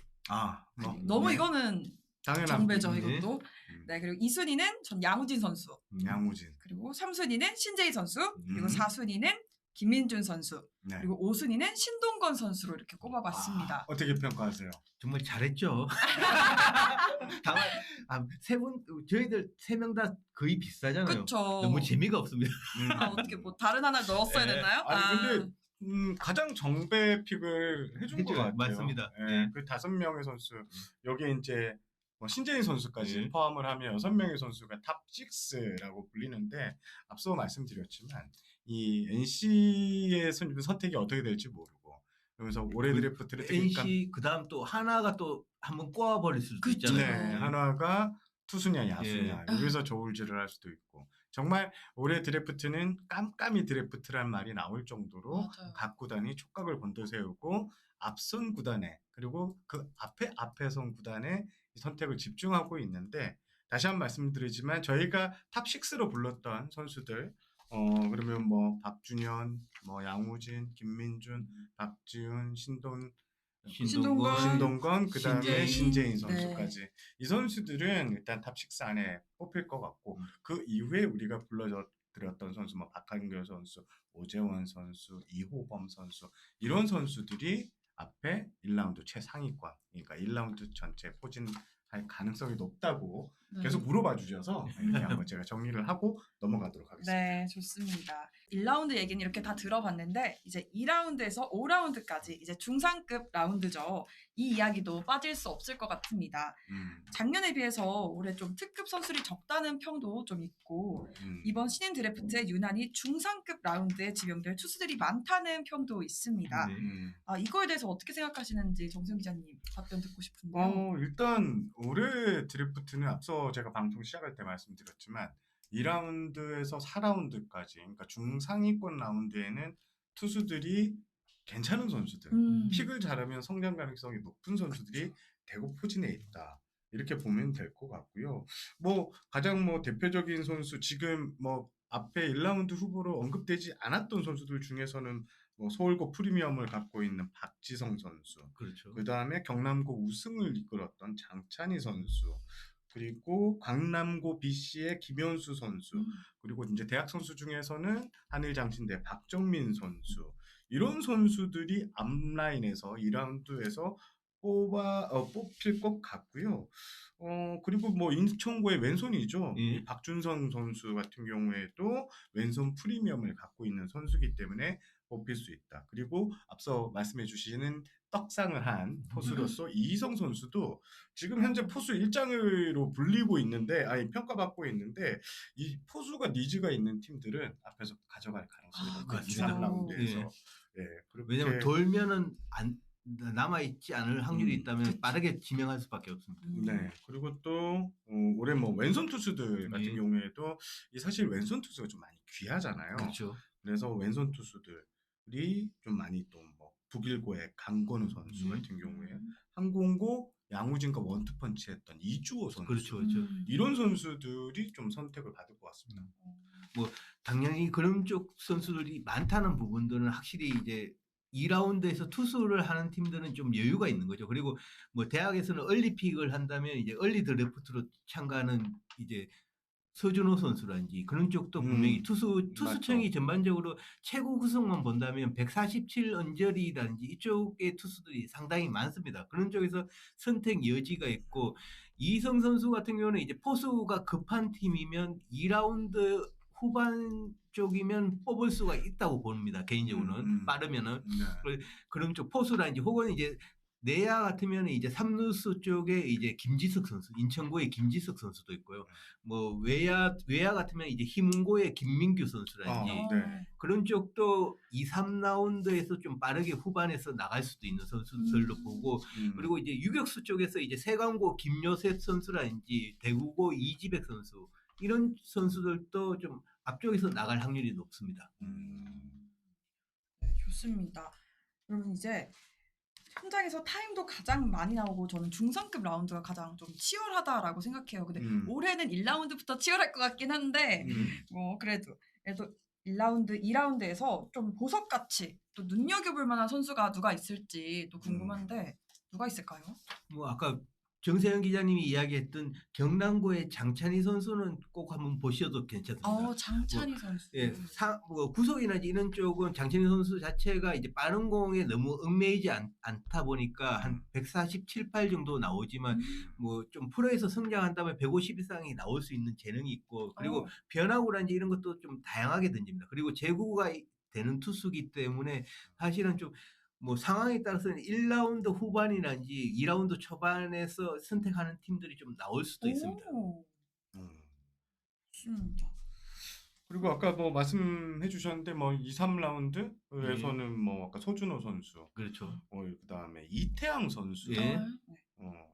너무 이거는 당연한 정배죠, 이것도. 네, 그리고 2순위는 전 양우진 선수. 양우진. 그리고 3순위는 신재희 선수. 그리고 4순위는 김민준 선수. 네. 그리고 5순위는 신동건 선수로 이렇게 꼽아봤습니다. 어떻게 평가하세요? 정말 잘했죠. 다만 세 분 저희들 3명 다 거의 비슷하잖아요. 그쵸. 너무 재미가 없습니다. 어떻게 뭐 다른 하나를 넣었어야 네. 됐나요? 아니 근데 가장 정배 픽을 해준 것 해줘요. 같아요. 맞습니다. 예, 네. 그 5명의 선수 여기에 이제 뭐 신재인 선수까지 네. 포함을 하면 6명의 선수가 탑 6라고 불리는데 앞서 말씀드렸지만 이 NC의 선택이 어떻게 될지 모르고 그래서 올해 드래프트를 특히 NC 그다음 또 하나가 또 한번 꼬아버릴 수도 그쵸. 있잖아요. 네, 한화가 투수냐 야수냐 예. 여기서 저울질을 할 수도 있고 정말 올해 드래프트는 깜깜이 드래프트란 말이 나올 정도로 맞아요. 각 구단이 촉각을 곤두세우고 앞선 구단에 그리고 그 앞에선 구단에 선택을 집중하고 있는데 다시 한번 말씀드리지만 저희가 탑 6로 불렀던 선수들 그러면 뭐 박준현, 뭐 양우진, 김민준, 박지훈, 신동건 그다음에 신재인 선수까지 네. 이 선수들은 일단 탑 6 안에 뽑힐 것 같고 그 이후에 우리가 불러드렸던 선수 뭐 박한결 선수, 오재원 선수, 이호범 선수 이런 선수들이 앞에 1라운드 최상위권 그러니까 1라운드 전체 포진할 가능성이 높다고 계속 물어봐 주셔서 이렇게 한번 제가 정리를 하고 넘어가도록 하겠습니다. 네, 좋습니다. 1라운드 얘기는 이렇게 다 들어봤는데 이제 2라운드에서 5라운드까지 이제 중상급 라운드죠. 이 이야기도 빠질 수 없을 것 같습니다. 작년에 비해서 올해 좀 특급 선수들이 적다는 평도 좀 있고 이번 신인 드래프트에 유난히 중상급 라운드에 지명될 투수들이 많다는 평도 있습니다. 이거에 대해서 어떻게 생각하시는지 정세영 기자님 답변 듣고 싶은데요. 일단 올해 드래프트는 앞서 제가 방송 시작할 때 말씀드렸지만 2라운드에서 4라운드까지 그러니까 중상위권 라운드에는 투수들이 괜찮은 선수들 픽을 잘하면 성장 가능성이 높은 선수들이 대거 포진해 있다. 이렇게 보면 될 것 같고요. 뭐 가장 뭐 대표적인 선수 지금 뭐 앞에 1라운드 후보로 언급되지 않았던 선수들 중에서는 뭐 서울고 프리미엄을 갖고 있는 박지성 선수, 그렇죠. 그 다음에 경남고 우승을 이끌었던 장찬희 선수, 그리고 강남고 BC의 김현수 선수, 그리고 이제 대학 선수 중에서는 한일장신대 박정민 선수 이런 선수들이 앞라인에서 2라운드에서 뽑힐 것 같고요. 그리고 뭐 인천고의 왼손이죠. 이 박준성 선수 같은 경우에도 왼손 프리미엄을 갖고 있는 선수이기 때문에 뽑힐 수 있다. 그리고 앞서 말씀해 주시는 떡상을 한 포수로서 이희성 선수도 지금 현재 포수 1장으로 불리고 있는데 평가받고 있는데 이 포수가 니즈가 있는 팀들은 앞에서 가져갈 가능성이 높습니다. 2라운드에서. 왜냐하면 돌면은 남아있지 않을 확률이 있다면 빠르게 지명할 수밖에 없습니다. 네. 그리고 또 올해 뭐 왼손 투수들 같은 경우에도 사실 왼손 투수가 좀 많이 귀하잖아요. 그렇죠. 그래서 왼손 투수들이 좀 많이 또 뭐 북일고의 강건우 선수 같은 경우에 항공고 양우진과 원투펀치 했던 이주호 선수. 그렇죠. 이런 선수들이 좀 선택을 받을 것 같습니다. 뭐 당연히 그런 쪽 선수들이 많다는 부분들은 확실히 이제 2라운드에서 투수를 하는 팀들은 좀 여유가 있는 거죠. 그리고 뭐 대학에서는 얼리픽을 한다면 이제 얼리 드래프트로 참가하는 이제 서준호 선수라든지 그런 쪽도 분명히 투수청이 맞죠. 전반적으로 최고 구성만 본다면 147 언저리라든지 이쪽의 투수들이 상당히 많습니다. 그런 쪽에서 선택 여지가 있고 이희성 선수 같은 경우는 이제 포수가 급한 팀이면 2라운드 후반 쪽이면 뽑을 수가 있다고 봅니다. 개인적으로는 빠르면은 그런 쪽 포수라든지 혹은 이제 내야 같으면 이제 3루수 쪽에 이제 김지석 선수, 인천고의 김지석 선수도 있고요. 뭐 외야 같으면 이제 희문고의 김민규 선수라든지 그런 쪽도 2, 3라운드에서 좀 빠르게 후반에서 나갈 수도 있는 선수들로 보고 그리고 이제 유격수 쪽에서 이제 세강고 김요셉 선수라든지 대구고 이지백 선수 이런 선수들도 좀 앞쪽에서 나갈 확률이 높습니다. 네, 좋습니다. 그러면 이제 현장에서 타임도 가장 많이 나오고 저는 중상급 라운드가 가장 좀 치열하다라고 생각해요. 근데 올해는 1라운드부터 치열할 것 같긴 한데 뭐 그래도 1라운드, 2라운드에서 좀 보석같이 또 눈여겨볼 만한 선수가 누가 있을지 또 궁금한데 누가 있을까요? 뭐 아까 정세영 기자님이 이야기했던 경남고의 장찬희 선수는 꼭 한번 보셔도 괜찮습니다. 장찬희 선수. 예, 구속이나 이런 쪽은 장찬희 선수 자체가 이제 빠른 공에 너무 얽매이지 않다 보니까 한 147, 8 정도 나오지만 뭐 좀 프로에서 성장한다면 150 이상이 나올 수 있는 재능이 있고, 그리고 변화구라든지 이런 것도 좀 다양하게 던집니다. 그리고 제구가 되는 투수기 때문에 사실은 좀 뭐 상황에 따라서는 1라운드 후반이라든지 2라운드 초반에서 선택하는 팀들이 좀 나올 수도 있습니다. 음. 좋습니다. 그리고 아까 뭐 말씀해 주셨는데 뭐 2, 3라운드에서는 뭐 아까 서준호 선수, 그렇죠. 그다음에 이태양 선수, 예.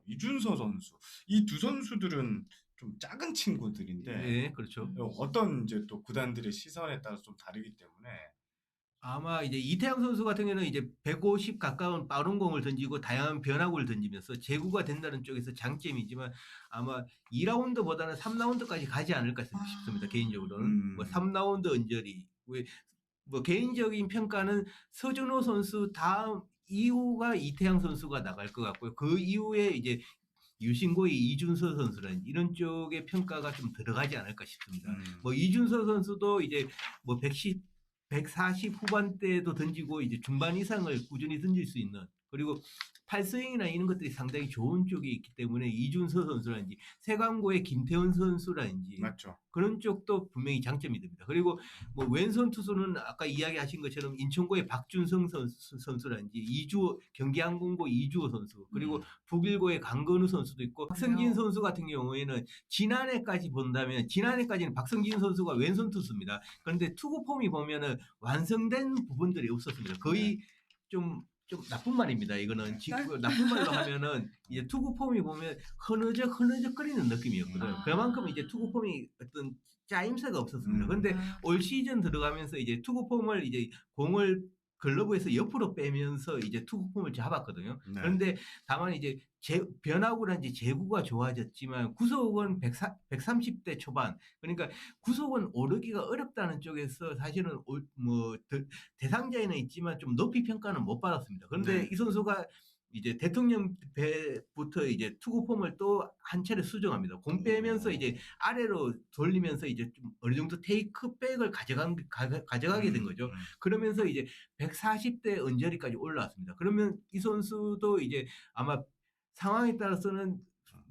이준서 선수. 이 두 선수들은 좀 작은 친구들인데 네, 그렇죠. 어떤 이제 또 구단들의 시선에 따라서 좀 다르기 때문에 아마 이제 이태양 선수 같은 경우는 이제 150 가까운 빠른 공을 던지고 다양한 변화구를 던지면서 제구가 된다는 쪽에서 장점이지만 아마 2라운드보다는 3라운드까지 가지 않을까 싶습니다. 개인적으로는. 뭐 3라운드 언저리. 뭐 개인적인 평가는 서준호 선수 다음 이후가 이태양 선수가 나갈 것 같고요. 그 이후에 이제 유신고의 이준서 선수라는 이런 쪽의 평가가 좀 들어가지 않을까 싶습니다. 뭐 이준서 선수도 이제 뭐 140 후반대에도 던지고 이제 중반 이상을 꾸준히 던질 수 있는, 그리고 팔스윙이나 이런 것들이 상당히 좋은 쪽에 있기 때문에 이준서 선수라든지 세강고의 김태훈 선수라든지 맞죠. 그런 쪽도 분명히 장점이 됩니다. 그리고 뭐 왼손 투수는 아까 이야기하신 것처럼 인천고의 박준성 선수라든지 경기항공고 이주호 선수, 그리고 북일고의 강건우 선수도 있고, 박성진 선수 같은 경우에는 지난해까지 본다면 지난해까지는 박성진 선수가 왼손 투수입니다. 그런데 투구 폼이 보면은 완성된 부분들이 없었습니다. 거의 좀 나쁜 말입니다. 이거는 나쁜 말로 하면은 이제 투구 폼이 보면 흐느적거리는 느낌이었거든요. 그만큼 이제 투구 폼이 어떤 짜임새가 없었습니다. 그런데 올 시즌 들어가면서 이제 투구 폼을 이제 공을 글러브에서 옆으로 빼면서 이제 투구 폼을 잡았거든요. 네. 그런데 다만 이제 변화구라든지 제구가 좋아졌지만 구속은 130대 초반, 그러니까 구속은 오르기가 어렵다는 쪽에서 사실은 뭐 대상자에는 있지만 좀 높이 평가는 못 받았습니다. 그런데 이 선수가 이제 대통령 배부터 이제 투구 폼을 또 한 차례 수정합니다. 공 빼면서 이제 아래로 돌리면서 이제 좀 어느 정도 테이크백을 가져가게 된 거죠. 그러면서 이제 140대 언저리까지 올라왔습니다. 그러면 이 선수도 이제 아마 상황에 따라서는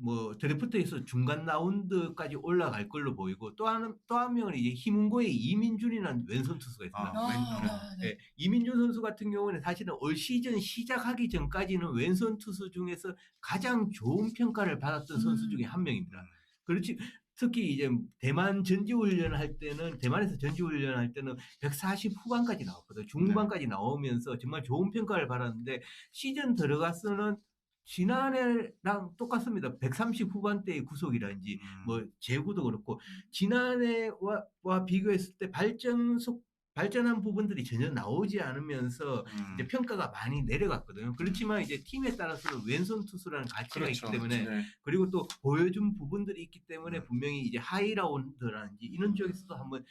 뭐 드래프트에서 중간 라운드까지 올라갈 걸로 보이고, 또 한 명은 이제 희문고의 이민준이라는 왼손 투수가 있습니다. 네. 이민준 선수 같은 경우는 사실은 올 시즌 시작하기 전까지는 왼손 투수 중에서 가장 좋은 평가를 받았던 선수 중에 한 명입니다. 그렇지. 특히 이제 대만에서 전지훈련을 할 때는 140 후반까지 나왔거든요. 중후반까지 나오면서 정말 좋은 평가를 받았는데, 시즌 들어가서는 지난해랑 똑같습니다. 130 후반대의 구속이라든지 뭐 제구도 그렇고 지난해와 비교했을 때 발전한 부분들이 전혀 나오지 않으면서 이제 평가가 많이 내려갔거든요. 그렇지만 이제 팀에 따라서는 왼손 투수라는 가치가 있기 때문에, 그리고 또 보여준 부분들이 있기 때문에 분명히 이제 하이라운드라든지 이런 쪽에서도 한번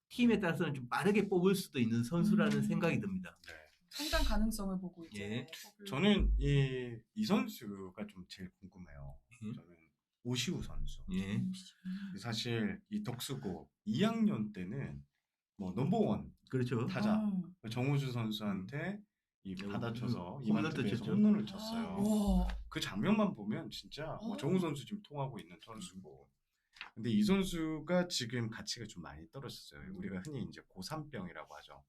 팀에 따라서는 좀 빠르게 뽑을 수도 있는 선수라는 생각이 듭니다. 네. 성장 가능성을 보고 이제 저는 이 선수가 좀 제일 궁금해요. 저는 오시우 선수. 사실 이 덕수고 2학년 때는 뭐 넘버원 그렇죠. 타자 정우주 선수한테 이 받아쳐서 이만트에서 홈런을 쳤어요. 그 장면만 보면 진짜 정우 선수 지금 통하고 있는 선수고, 근데 이 선수가 지금 가치가 좀 많이 떨어졌어요. 우리가 흔히 이제 고3병이라고 하죠.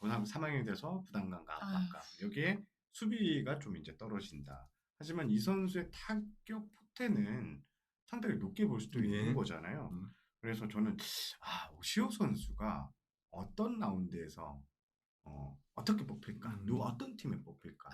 고3 3학년이 돼서 부담감과 압박감, 여기에 수비가 좀 이제 떨어진다. 하지만 이 선수의 타격 포텐은 상당히 높게 볼 수도 있는 거잖아요. 그래서 저는 오시오 선수가 어떤 라운드에서 어떻게 뽑힐까? 어떤 팀에 뽑힐까?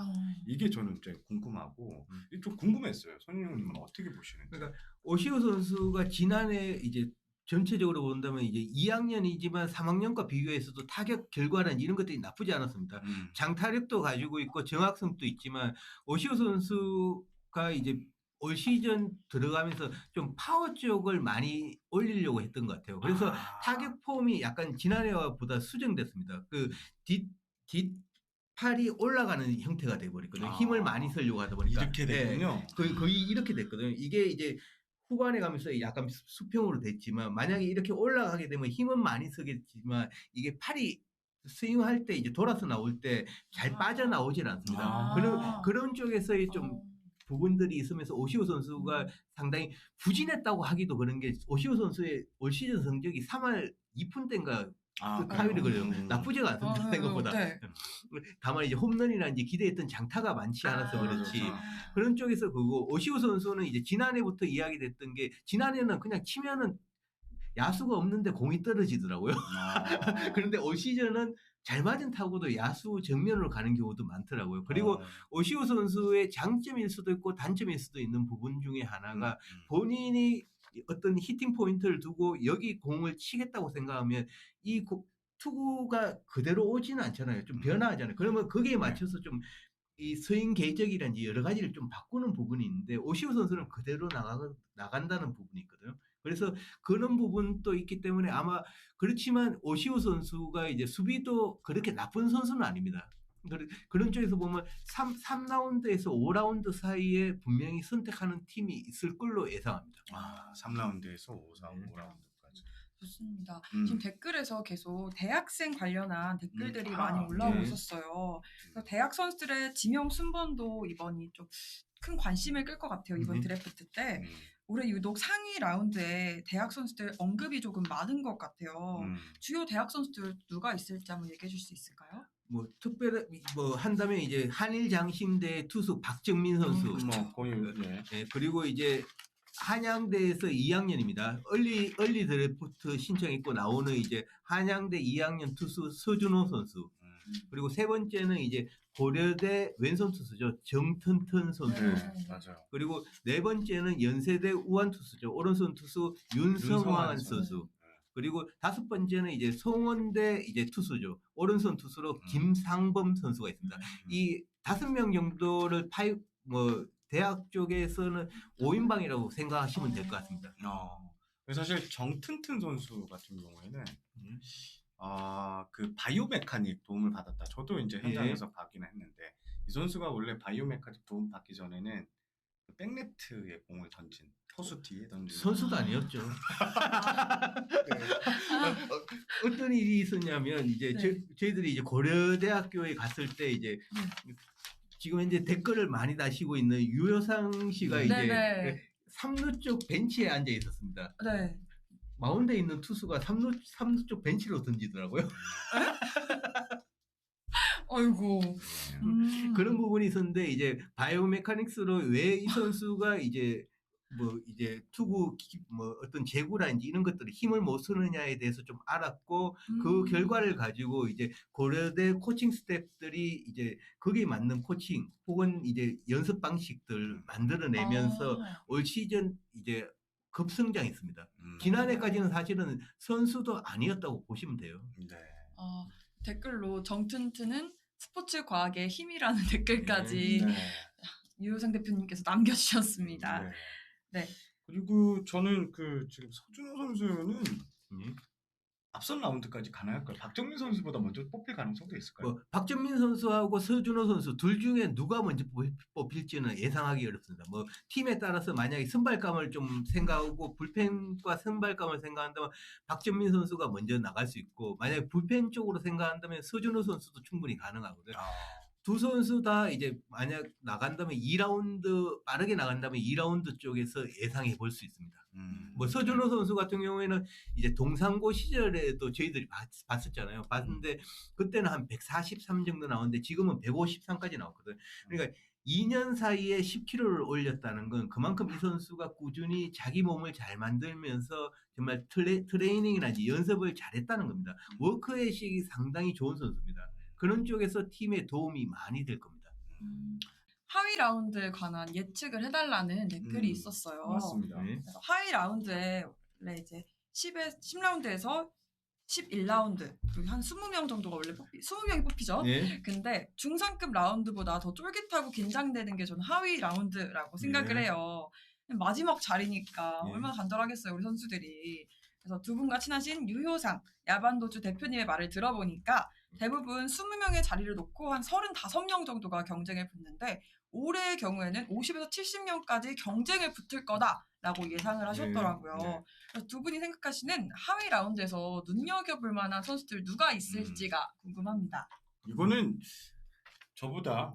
이게 저는 좀 궁금하고 좀 궁금했어요. 선생님은 어떻게 보시는지. 그러니까 오시오 선수가 지난해 이제 전체적으로 본다면 이제 2학년이지만 3학년과 비교해서도 타격 결과는 이런 것들이 나쁘지 않았습니다. 장타력도 가지고 있고 정확성도 있지만, 오시오 선수가 이제 올 시즌 들어가면서 좀 파워 쪽을 많이 올리려고 했던 것 같아요. 그래서 타격 폼이 약간 지난해와 보다 수정됐습니다. 그 팔이 올라가는 형태가 돼버렸거든요. 아. 힘을 많이 쓰려고 하다 보니까. 이렇게 됐군요. 거의 이렇게 됐거든요. 이게 이제 후반에 가면서 약간 수평으로 됐지만 만약에 이렇게 올라가게 되면 힘은 많이 쓰겠지만 이게 팔이 스윙할 때 이제 돌아서 나올 때 잘 빠져나오질 않습니다. 아. 그런 쪽에서의 좀 부분들이 있으면서 오시오 선수가 상당히 부진했다고 하기도 그런 게 오시오 선수의 올 시즌 성적이 3할 2푼대인가 하위를 걸려요. 나쁘지가 않습니다. 생각보다. 네. 다만 이제 홈런이나 이제 기대했던 장타가 많지 않아서 그렇지. 그렇죠. 그런 쪽에서 그거 오시오 선수는 이제 지난해부터 이야기됐던 게 지난해는 그냥 치면은 야수가 없는데 공이 떨어지더라고요. 그런데 올 시즌은 잘 맞은 타구도 야수 정면으로 가는 경우도 많더라고요. 그리고 오시오 선수의 장점일 수도 있고 단점일 수도 있는 부분 중에 하나가 본인이 어떤 히팅 포인트를 두고 여기 공을 치겠다고 생각하면 이 투구가 그대로 오지는 않잖아요. 좀 변화하잖아요. 그러면 거기에 맞춰서 좀 이 스윙 궤적이라든지 여러 가지를 좀 바꾸는 부분이 있는데 오시오 선수는 그대로 나간다는 부분이 있거든요. 그래서 그런 부분도 있기 때문에 아마 그렇지만 오시오 선수가 이제 수비도 그렇게 나쁜 선수는 아닙니다. 그런 쪽에서 보면 3라운드에서 5라운드 사이에 분명히 선택하는 팀이 있을 걸로 예상합니다. 3라운드에서 5라운드까지. 좋습니다. 지금 댓글에서 계속 대학생 관련한 댓글들이 많이 올라오고 있었어요. 그래서 대학 선수들의 지명 순번도 이번이 좀 큰 관심을 끌 것 같아요. 이번 드래프트 때. 올해 유독 상위 라운드에 대학 선수들 언급이 조금 많은 것 같아요. 주요 대학 선수들 누가 있을지 한번 얘기해 줄 수 있을까요? 뭐 특별히 뭐 한다면 이제 한일 장신대 투수 박정민 선수, 그리고 이제 한양대에서 2학년입니다. 얼리 드래프트 신청했고 나오는 이제 한양대 2학년 투수 서준호 선수. 그리고 세 번째는 이제 고려대 왼손 투수죠. 정튼튼 선수. 맞아요. 그리고 네 번째는 연세대 우완 투수죠. 오른손 투수 윤성환 선수. 그리고 다섯 번째는 이제 송원대 이제 투수죠. 오른손 투수로 김상범 선수가 있습니다. 이 5명 정도를 대학 쪽에서는 5인방이라고 생각하시면 될 것 같습니다. 사실 정튼튼 선수 같은 경우에는 그 바이오메카닉 도움을 받았다. 저도 이제 현장에서 가긴 했는데 이 선수가 원래 바이오메카닉 도움 받기 전에는 그 백네트에 공을 던진 포수 뒤에 던진 선수도 아니었죠. 어떤 일이 있었냐면 이제 저희들이 이제 고려대학교에 갔을 때 이제 지금 현재 댓글을 많이 다시고 있는 유효상 씨가 이제 3루 쪽 벤치에 앉아 있었습니다. 네. 마운드에 있는 투수가 3루 쪽 벤치로 던지더라고요. 아이고. 그런 부분이 있었는데 이제 바이오메카닉스로 왜 이 선수가 이제 투구 어떤 제구라든지 이런 것들을 힘을 못 쓰느냐에 대해서 좀 알았고 그 결과를 가지고 이제 고려대 코칭 스태프들이 이제 거기에 맞는 코칭 혹은 이제 연습 방식들 만들어내면서 올 시즌 이제 급성장했습니다. 지난해까지는 사실은 선수도 아니었다고 보시면 돼요. 댓글로 정튼튼은 스포츠 과학의 힘이라는 댓글까지 유효상 대표님께서 남겨주셨습니다. 네. 그리고 저는 지금 서준호 선수는 앞선 라운드까지 가능할까요? 박정민 선수보다 먼저 뽑힐 가능성도 있을까요? 박정민 선수하고 서준호 선수 둘 중에 누가 먼저 뽑힐지는 예상하기 어렵습니다. 팀에 따라서 만약에 선발감을 좀 생각하고 불펜과 선발감을 생각한다면 박정민 선수가 먼저 나갈 수 있고 만약에 불펜 쪽으로 생각한다면 서준호 선수도 충분히 가능하거든요. 두 선수 다 이제 만약 나간다면 2라운드 빠르게 나간다면 2라운드 쪽에서 예상해 볼 수 있습니다. 서준호 선수 같은 경우에는 이제 동상고 시절에도 저희들이 봤었잖아요. 봤는데 그때는 한 143 정도 나오는데 지금은 153까지 나왔거든요. 그러니까 2년 사이에 10kg를 올렸다는 건 그만큼 이 선수가 꾸준히 자기 몸을 잘 만들면서 정말 트레이닝이라든지 연습을 잘했다는 겁니다. 워크엣이 상당히 좋은 선수입니다. 그런 쪽에서 팀에 도움이 많이 될 겁니다. 하위 라운드에 관한 예측을 해달라는 댓글이 있었어요. 맞습니다. 그래서 하위 라운드에 원래 이제 10라운드에서 11라운드 한 20명 정도가 원래 20명이 뽑히죠. 근데 중상급 라운드보다 더 쫄깃하고 긴장되는 게 저는 하위 라운드라고 생각을 해요. 마지막 자리니까 얼마나 간절하겠어요 우리 선수들이. 그래서 두 분과 친하신 유효상 야반도주 대표님의 말을 들어보니까 대부분 20명의 자리를 놓고 한 35명 정도가 경쟁에 붙는데 올해의 경우에는 50에서 70명까지 경쟁에 붙을 거다라고 예상을 하셨더라고요. 네. 그래서 두 분이 생각하시는 하위 라운드에서 눈여겨볼 만한 선수들 누가 있을지가 궁금합니다. 이거는 저보다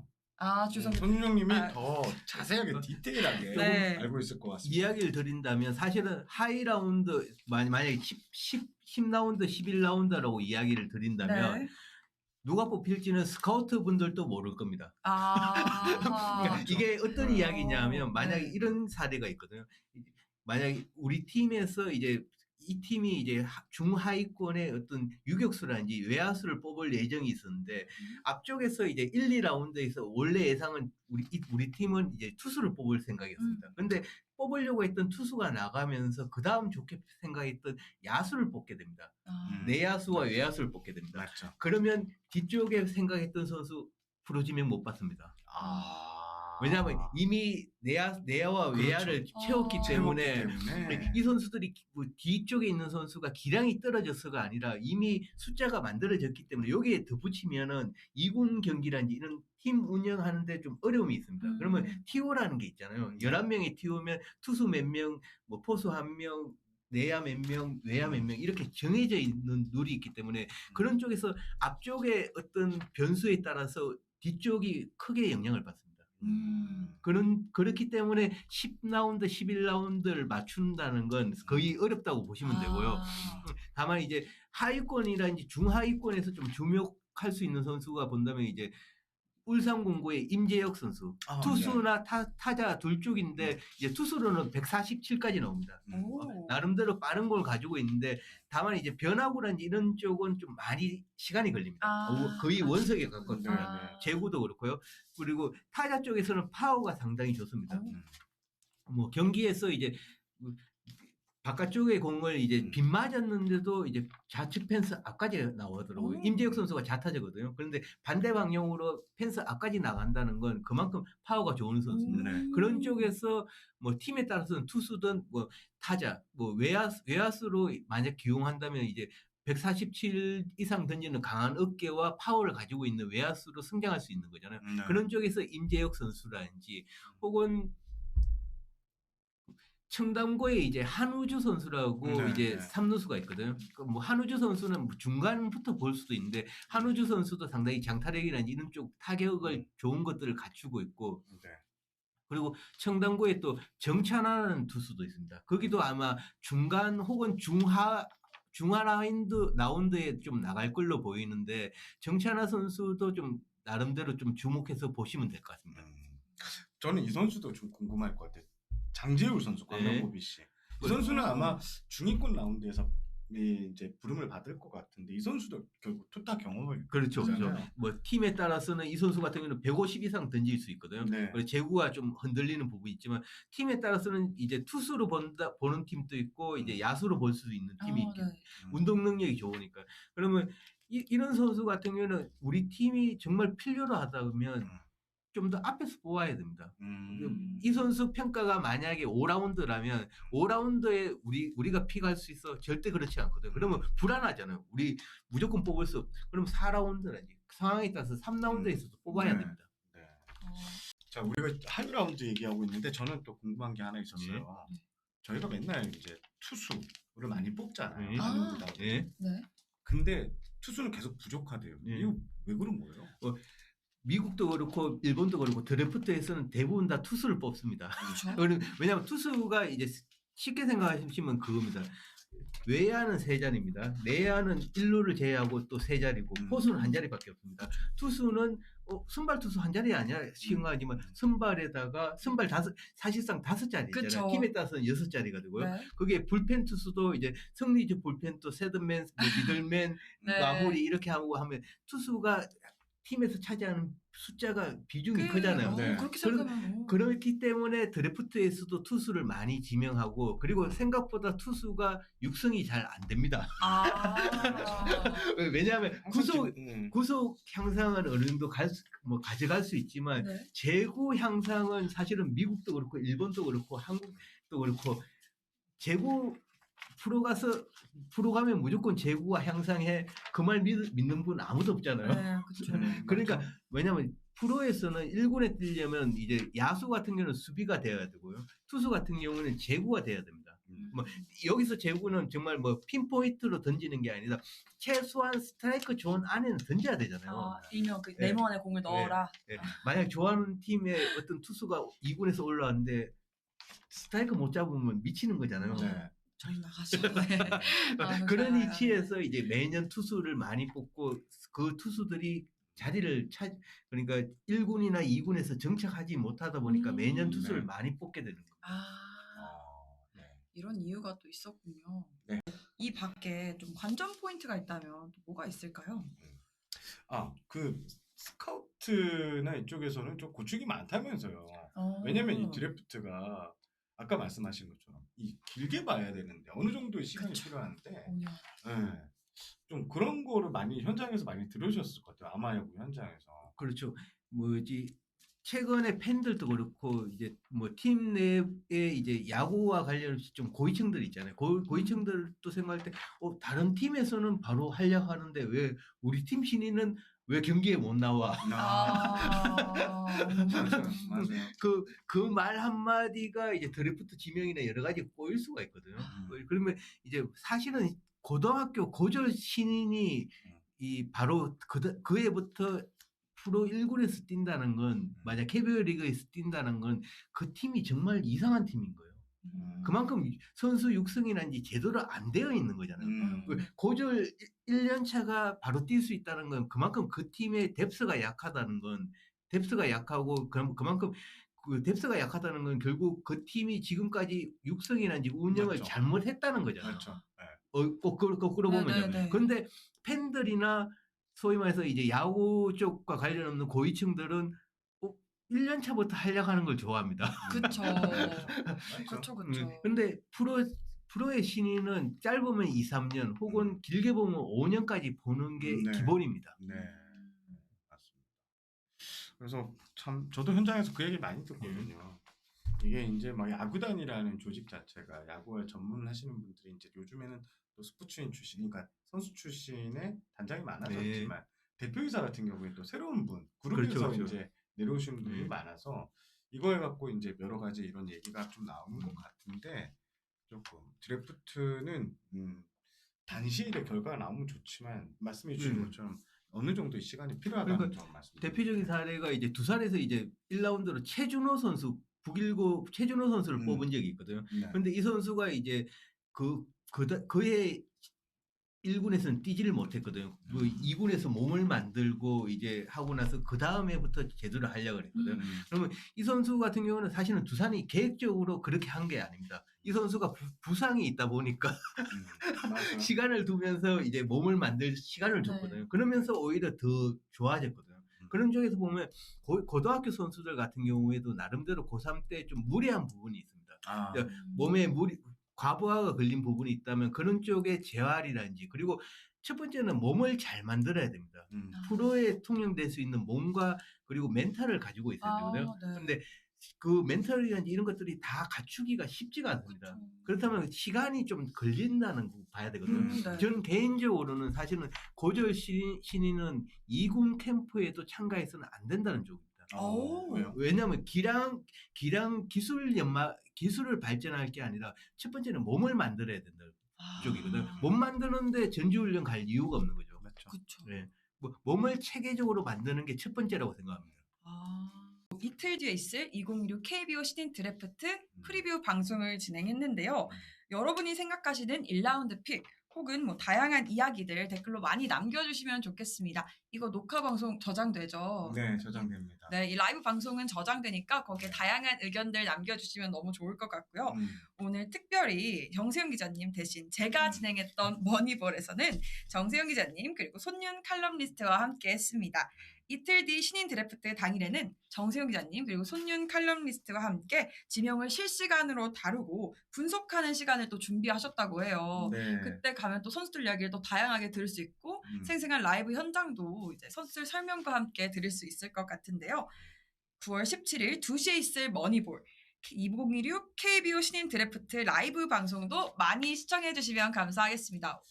죄송합니다. 손흥님이 아. 더 자세하게 디테일하게 네. 알고 있을 것 같습니다. 이야기를 드린다면 사실은 하이 라운드 만약에 10라운드, 11라운드라고 이야기를 드린다면 네. 누가 뽑힐지는 스카우트 분들도 모를 겁니다. 아, 이게 어떤 이야기냐면 만약에 네. 이런 사례가 있거든요. 만약에 우리 팀에서 이제 이 팀이 이제 중하위권의 어떤 유격수라든지 외야수를 뽑을 예정이 있었는데 앞쪽에서 이제 1, 2라운드에서 원래 예상은 우리 팀은 이제 투수를 뽑을 생각이었습니다. 근데 뽑으려고 했던 투수가 나가면서 그 다음 좋게 생각했던 야수를 뽑게 됩니다. 내야수와 외야수를 뽑게 됩니다. 맞죠. 그러면 뒤쪽에 생각했던 선수 프로지명 못 받습니다. 왜냐하면 이미 내야와 그렇죠. 외야를 채웠기 때문에 때문에. 이 선수들이 뭐 뒤쪽에 있는 선수가 기량이 떨어져서가 아니라 이미 숫자가 만들어졌기 때문에 여기에 덧붙이면은 2군 경기라든지 이런 팀 운영하는데 좀 어려움이 있습니다. 그러면 TO라는 게 있잖아요. 11명의 TO면 투수 몇 명, 뭐 포수 1명, 내야 몇 명, 외야 몇 명 이렇게 정해져 있는 룰이 있기 때문에 그런 쪽에서 앞쪽의 어떤 변수에 따라서 뒤쪽이 크게 영향을 받습니다. 그렇기 때문에 10라운드, 11라운드를 맞춘다는 건 거의 어렵다고 보시면 되고요. 다만 이제 하위권이라든지 중하위권에서 좀 주목할 수 있는 선수가 본다면 이제 울산공고의 임재혁 선수. 투수나 타자 둘 쪽인데 이제 투수로는 147까지 나옵니다. 나름대로 빠른 걸 가지고 있는데 다만 이제 변화구라든지 이런 쪽은 좀 많이 시간이 걸립니다. 거의 원석에 가깝거든요. 제구도 그렇고요. 그리고 타자 쪽에서는 파워가 상당히 좋습니다. 뭐 경기에서 이제 바깥쪽의 공을 이제 빗 맞았는데도 이제 좌측 펜스 앞까지 나오더라고요. 임재혁 선수가 좌타자거든요. 그런데 반대 방향으로 펜스 앞까지 나간다는 건 그만큼 파워가 좋은 선수입니다. 그런 쪽에서 뭐 팀에 따라서는 투수든 뭐 타자, 뭐 외야수로 만약 기용한다면 이제 147 이상 던지는 강한 어깨와 파워를 가지고 있는 외야수로 성장할 수 있는 거잖아요. 그런 쪽에서 임재혁 선수라든지 혹은 청담고에 이제 한우주 선수라고 이제 3루수가 있거든요. 뭐 한우주 선수는 중간부터 볼 수도 있는데 한우주 선수도 상당히 장타력이나 이런 쪽 타격을 좋은 것들을 갖추고 있고 그리고 청담고에 또 정찬하는 투수도 있습니다. 거기도 아마 중간 혹은 중하 라운드에 좀 나갈 걸로 보이는데 정찬하 선수도 좀 나름대로 좀 주목해서 보시면 될 것 같습니다. 저는 이 선수도 좀 궁금할 것 같아요. 장재울 선수, 광명고비 씨. 이 선수는 아마 중위권 라운드에서 이제 부름을 받을 것 같은데 이 선수도 결국 투타 경험을 그렇죠. 뭐 팀에 따라서는 이 선수 같은 경우는 150 이상 던질 수 있거든요. 그리고 제구가 좀 흔들리는 부분이 있지만 팀에 따라서는 이제 투수로 보는 팀도 있고 이제 야수로 볼 수도 있는 팀이 있고 운동 능력이 좋으니까. 그러면 이런 선수 같은 경우는 우리 팀이 정말 필요로 하다면 좀 더 앞에서 뽑아야 됩니다. 이 선수 평가가 만약에 5라운드라면 5라운드에 우리가 픽할 수 있어 절대 그렇지 않거든요. 그러면 불안하잖아요. 우리 무조건 뽑을 수 없어. 그럼 4라운드라든지 상황에 따라서 3라운드에서도 뽑아야 됩니다. 자, 우리가 하위 라운드 얘기하고 있는데 저는 또 궁금한 게 하나 있었어요. 저희가 맨날 이제 투수를 많이 뽑잖아요. 근데 투수는 계속 부족하대요. 이거 왜 그런 거예요? 미국도 그렇고 일본도 그렇고 드래프트에서는 대부분 다 투수를 뽑습니다. 왜냐하면 투수가 이제 쉽게 생각하시면 그겁니다. 외야는 3자리입니다. 내야는 1루를 제외하고 또 3자리고 포수는 1자리밖에 없습니다. 투수는 선발 투수 1자리 아니야 쉬운 거 아니지만 선발에다가 선발 사실상 5자리잖아요. 팀에 따라서는 6자리가 되고요. 그게 불펜 투수도 이제 승리주 불펜 또 세드맨, 뭐 미들맨, 마무리 이렇게 하고 하면 투수가 팀에서 차지하는 숫자가 비중이 크잖아요. 그렇게 생각하면 그렇기 때문에 드래프트에서도 투수를 많이 지명하고 그리고 생각보다 투수가 육성이 잘 안 됩니다. 왜냐하면 구속 향상은 어느 정도 가져갈 수 있지만 제구 향상은 사실은 미국도 그렇고 일본도 그렇고 한국도 그렇고 제구 프로 가면 무조건 제구가 향상해 그 말 믿는 분 아무도 없잖아요. 네, 그렇죠. 그러니까 그렇죠. 왜냐면 프로에서는 1군에 뛰려면 이제 야수 같은 경우는 수비가 돼야 되고요. 투수 같은 경우는 제구가 돼야 됩니다. 뭐 여기서 제구는 정말 뭐 핀포인트로 던지는 게 아니라 최소한 스트라이크 존 안에는 던져야 되잖아요. 일명 그 네. 네모 안에 공을 넣어라. 예. 만약 좋아하는 팀의 어떤 투수가 2군에서 올라왔는데 스트라이크 못 잡으면 미치는 거잖아요. 네. 저희 나가죠. 네. 아, 그런 정말. 위치에서 이제 매년 투수를 많이 뽑고 그 투수들이 자리를 그러니까 1군이나 2군에서 정착하지 못하다 보니까 매년 투수를 네. 많이 뽑게 되는 거예요. 네. 이런 이유가 또 있었군요. 네. 이 밖에 좀 관전 포인트가 있다면 또 뭐가 있을까요? 그 스카우트나 이쪽에서는 좀 고충이 많다면서요. 왜냐면 이 드래프트가 아까 말씀하신 것처럼 이 길게 봐야 되는데 어느 정도의 시간이 그쵸. 필요한데 5년. 네. 좀 그런 거를 현장에서 많이 들으셨을 것 같아요. 아마야구 현장에서. 그렇죠. 뭐지 최근에 팬들도 그렇고 이제 뭐 팀 내에 이제 야구와 관련해서 좀 고위층들 있잖아요. 고위층들도 생각할 때 다른 팀에서는 바로 활약하는데 왜 우리 팀 신인은 왜 경기에 못 나와? 맞아요. 그 말 한마디가 이제 드래프트 지명이나 여러 가지 꼬일 수가 있거든요. 그러면 이제 사실은 고등학교 고졸 신인이 이 바로 그 해부터 프로 1군에서 뛴다는 건 만약 KBO 리그에서 뛴다는 건 그 팀이 정말 이상한 팀인 거예요. 그만큼 선수 육성이라든지 제대로 안 되어 있는 거잖아요. 고졸 1년 차가 바로 뛸 수 있다는 건 그만큼 그 팀의 뎁스가 약하다는 건 뎁스가 약하고 그만큼 그 뎁스가 약하다는 건 결국 그 팀이 지금까지 육성이라든지 운영을 맞죠. 잘못했다는 거잖아요. 그렇죠. 네. 거꾸로 보면요. 네. 그런데 팬들이나 소위 말해서 이제 야구 쪽과 관련 없는 고위층들은 1년 차부터 활약하는 걸 좋아합니다. 그쵸. 맞죠. 그쵸. 근데 프로의 신인은 짧으면 2, 3년 혹은 길게 보면 5년까지 보는 게 네. 기본입니다. 네. 맞습니다. 그래서 참 저도 현장에서 그 얘기 많이 듣거든요. 이게 이제 막 야구단이라는 조직 자체가 야구를 전문하시는 분들이 이제 요즘에는 또 스포츠인 출신, 그러니까 선수 출신의 단장이 많아졌지만 대표이사 같은 경우에 또 새로운 분 그룹에서 그렇죠. 이제 내려오신 분이 많아서 이걸 갖고 이제 여러 가지 이런 얘기가 좀 나오는 것 같은데 조금 드래프트는 단시일에 결과가 나오면 좋지만 말씀해 주신 것처럼 어느 정도의 시간이 필요하다는 점 말씀. 대표적인 사례가 이제 두산에서 이제 1라운드로 최준호 선수 북일고 최준호 선수를 뽑은 적이 있거든요. 네. 근데 이 선수가 이제 그의 1군에서는 뛰지를 못했거든요. 2군에서 몸을 만들고 이제 하고 나서 그 다음 해부터 제대로 하려고 했거든요. 그러면 이 선수 같은 경우는 사실은 두산이 계획적으로 그렇게 한 게 아닙니다. 이 선수가 부상이 있다 보니까 시간을 두면서 이제 몸을 만들 시간을 줬거든요. 그러면서 오히려 더 좋아졌거든요. 그런 쪽에서 보면 고등학교 선수들 같은 경우에도 나름대로 고3 때 좀 무리한 부분이 있습니다. 몸에 과부하가 걸린 부분이 있다면 그런 쪽의 재활이라든지 그리고 첫 번째는 몸을 잘 만들어야 됩니다. 프로에 통용될 수 있는 몸과 그리고 멘탈을 가지고 있어야 되거든요. 그런데 그 멘탈이라든지 이런 것들이 다 갖추기가 쉽지가 않습니다. 그렇다면 시간이 좀 걸린다는 거 봐야 되거든요. 저는 개인적으로는 사실은 고졸 신인은 2군 캠프에도 참가해서는 안 된다는 쪽입니다. 왜냐하면 기량 기술을 발전할 게 아니라 첫 번째는 몸을 만들어야 된다는 쪽이거든요. 몸 만드는데 전지훈련 갈 이유가 없는 거죠. 그렇죠. 네. 몸을 체계적으로 만드는 게 첫 번째라고 생각합니다. 이틀 뒤에 있을 2016 KBO 신인 드래프트 프리뷰 방송을 진행했는데요. 여러분이 생각하시는 1라운드 픽 혹은 뭐 다양한 이야기들 댓글로 많이 남겨주시면 좋겠습니다. 이거 녹화 방송 저장되죠? 네, 저장됩니다. 네, 이 라이브 방송은 저장되니까 거기에 다양한 의견들 남겨주시면 너무 좋을 것 같고요. 오늘 특별히 정세영 기자님 대신 제가 진행했던 머니볼에서는 정세영 기자님 그리고 손윤 칼럼니스트와 함께 했습니다. 이틀 뒤 신인 드래프트 당일에는 정세영 기자님 그리고 손윤 칼럼니스트와 함께 지명을 실시간으로 다루고 분석하는 시간을 또 준비하셨다고 해요. 네. 그때 가면 또 선수들 이야기를 또 다양하게 들을 수 있고 생생한 라이브 현장도 이제 선수들 설명과 함께 들을 수 있을 것 같은데요. 9월 17일 2시에 있을 머니볼 2016 KBO 신인 드래프트 라이브 방송도 많이 시청해 주시면 감사하겠습니다.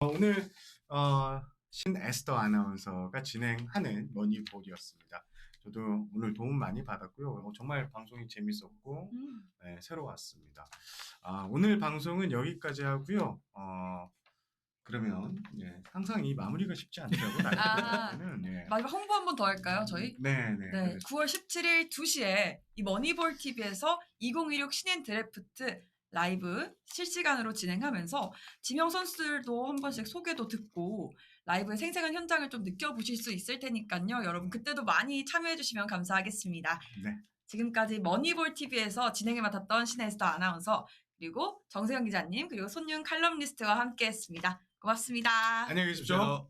오늘 신 에스더 아나운서가 진행하는 머니볼이었습니다. 저도 오늘 도움 많이 받았고요. 정말 방송이 재밌었고 네, 새로웠습니다. 오늘 방송은 여기까지 하고요. 그러면 항상 이 마무리가 쉽지 않더라고요. 라이브는. 네. 마지막 홍보 한 번 더 할까요, 저희? 네. 9월 17일 2시에 이 머니볼 TV에서 2016 신인 드래프트 라이브 실시간으로 진행하면서 지명 선수들도 한 번씩 소개도 듣고 라이브의 생생한 현장을 좀 느껴보실 수 있을 테니까요. 여러분 그때도 많이 참여해 주시면 감사하겠습니다. 네. 지금까지 머니볼 TV에서 진행을 맡았던 신에스더 아나운서 그리고 정세영 기자님 그리고 손윤 칼럼니스트와 함께했습니다. 고맙습니다. 안녕히 계십시오.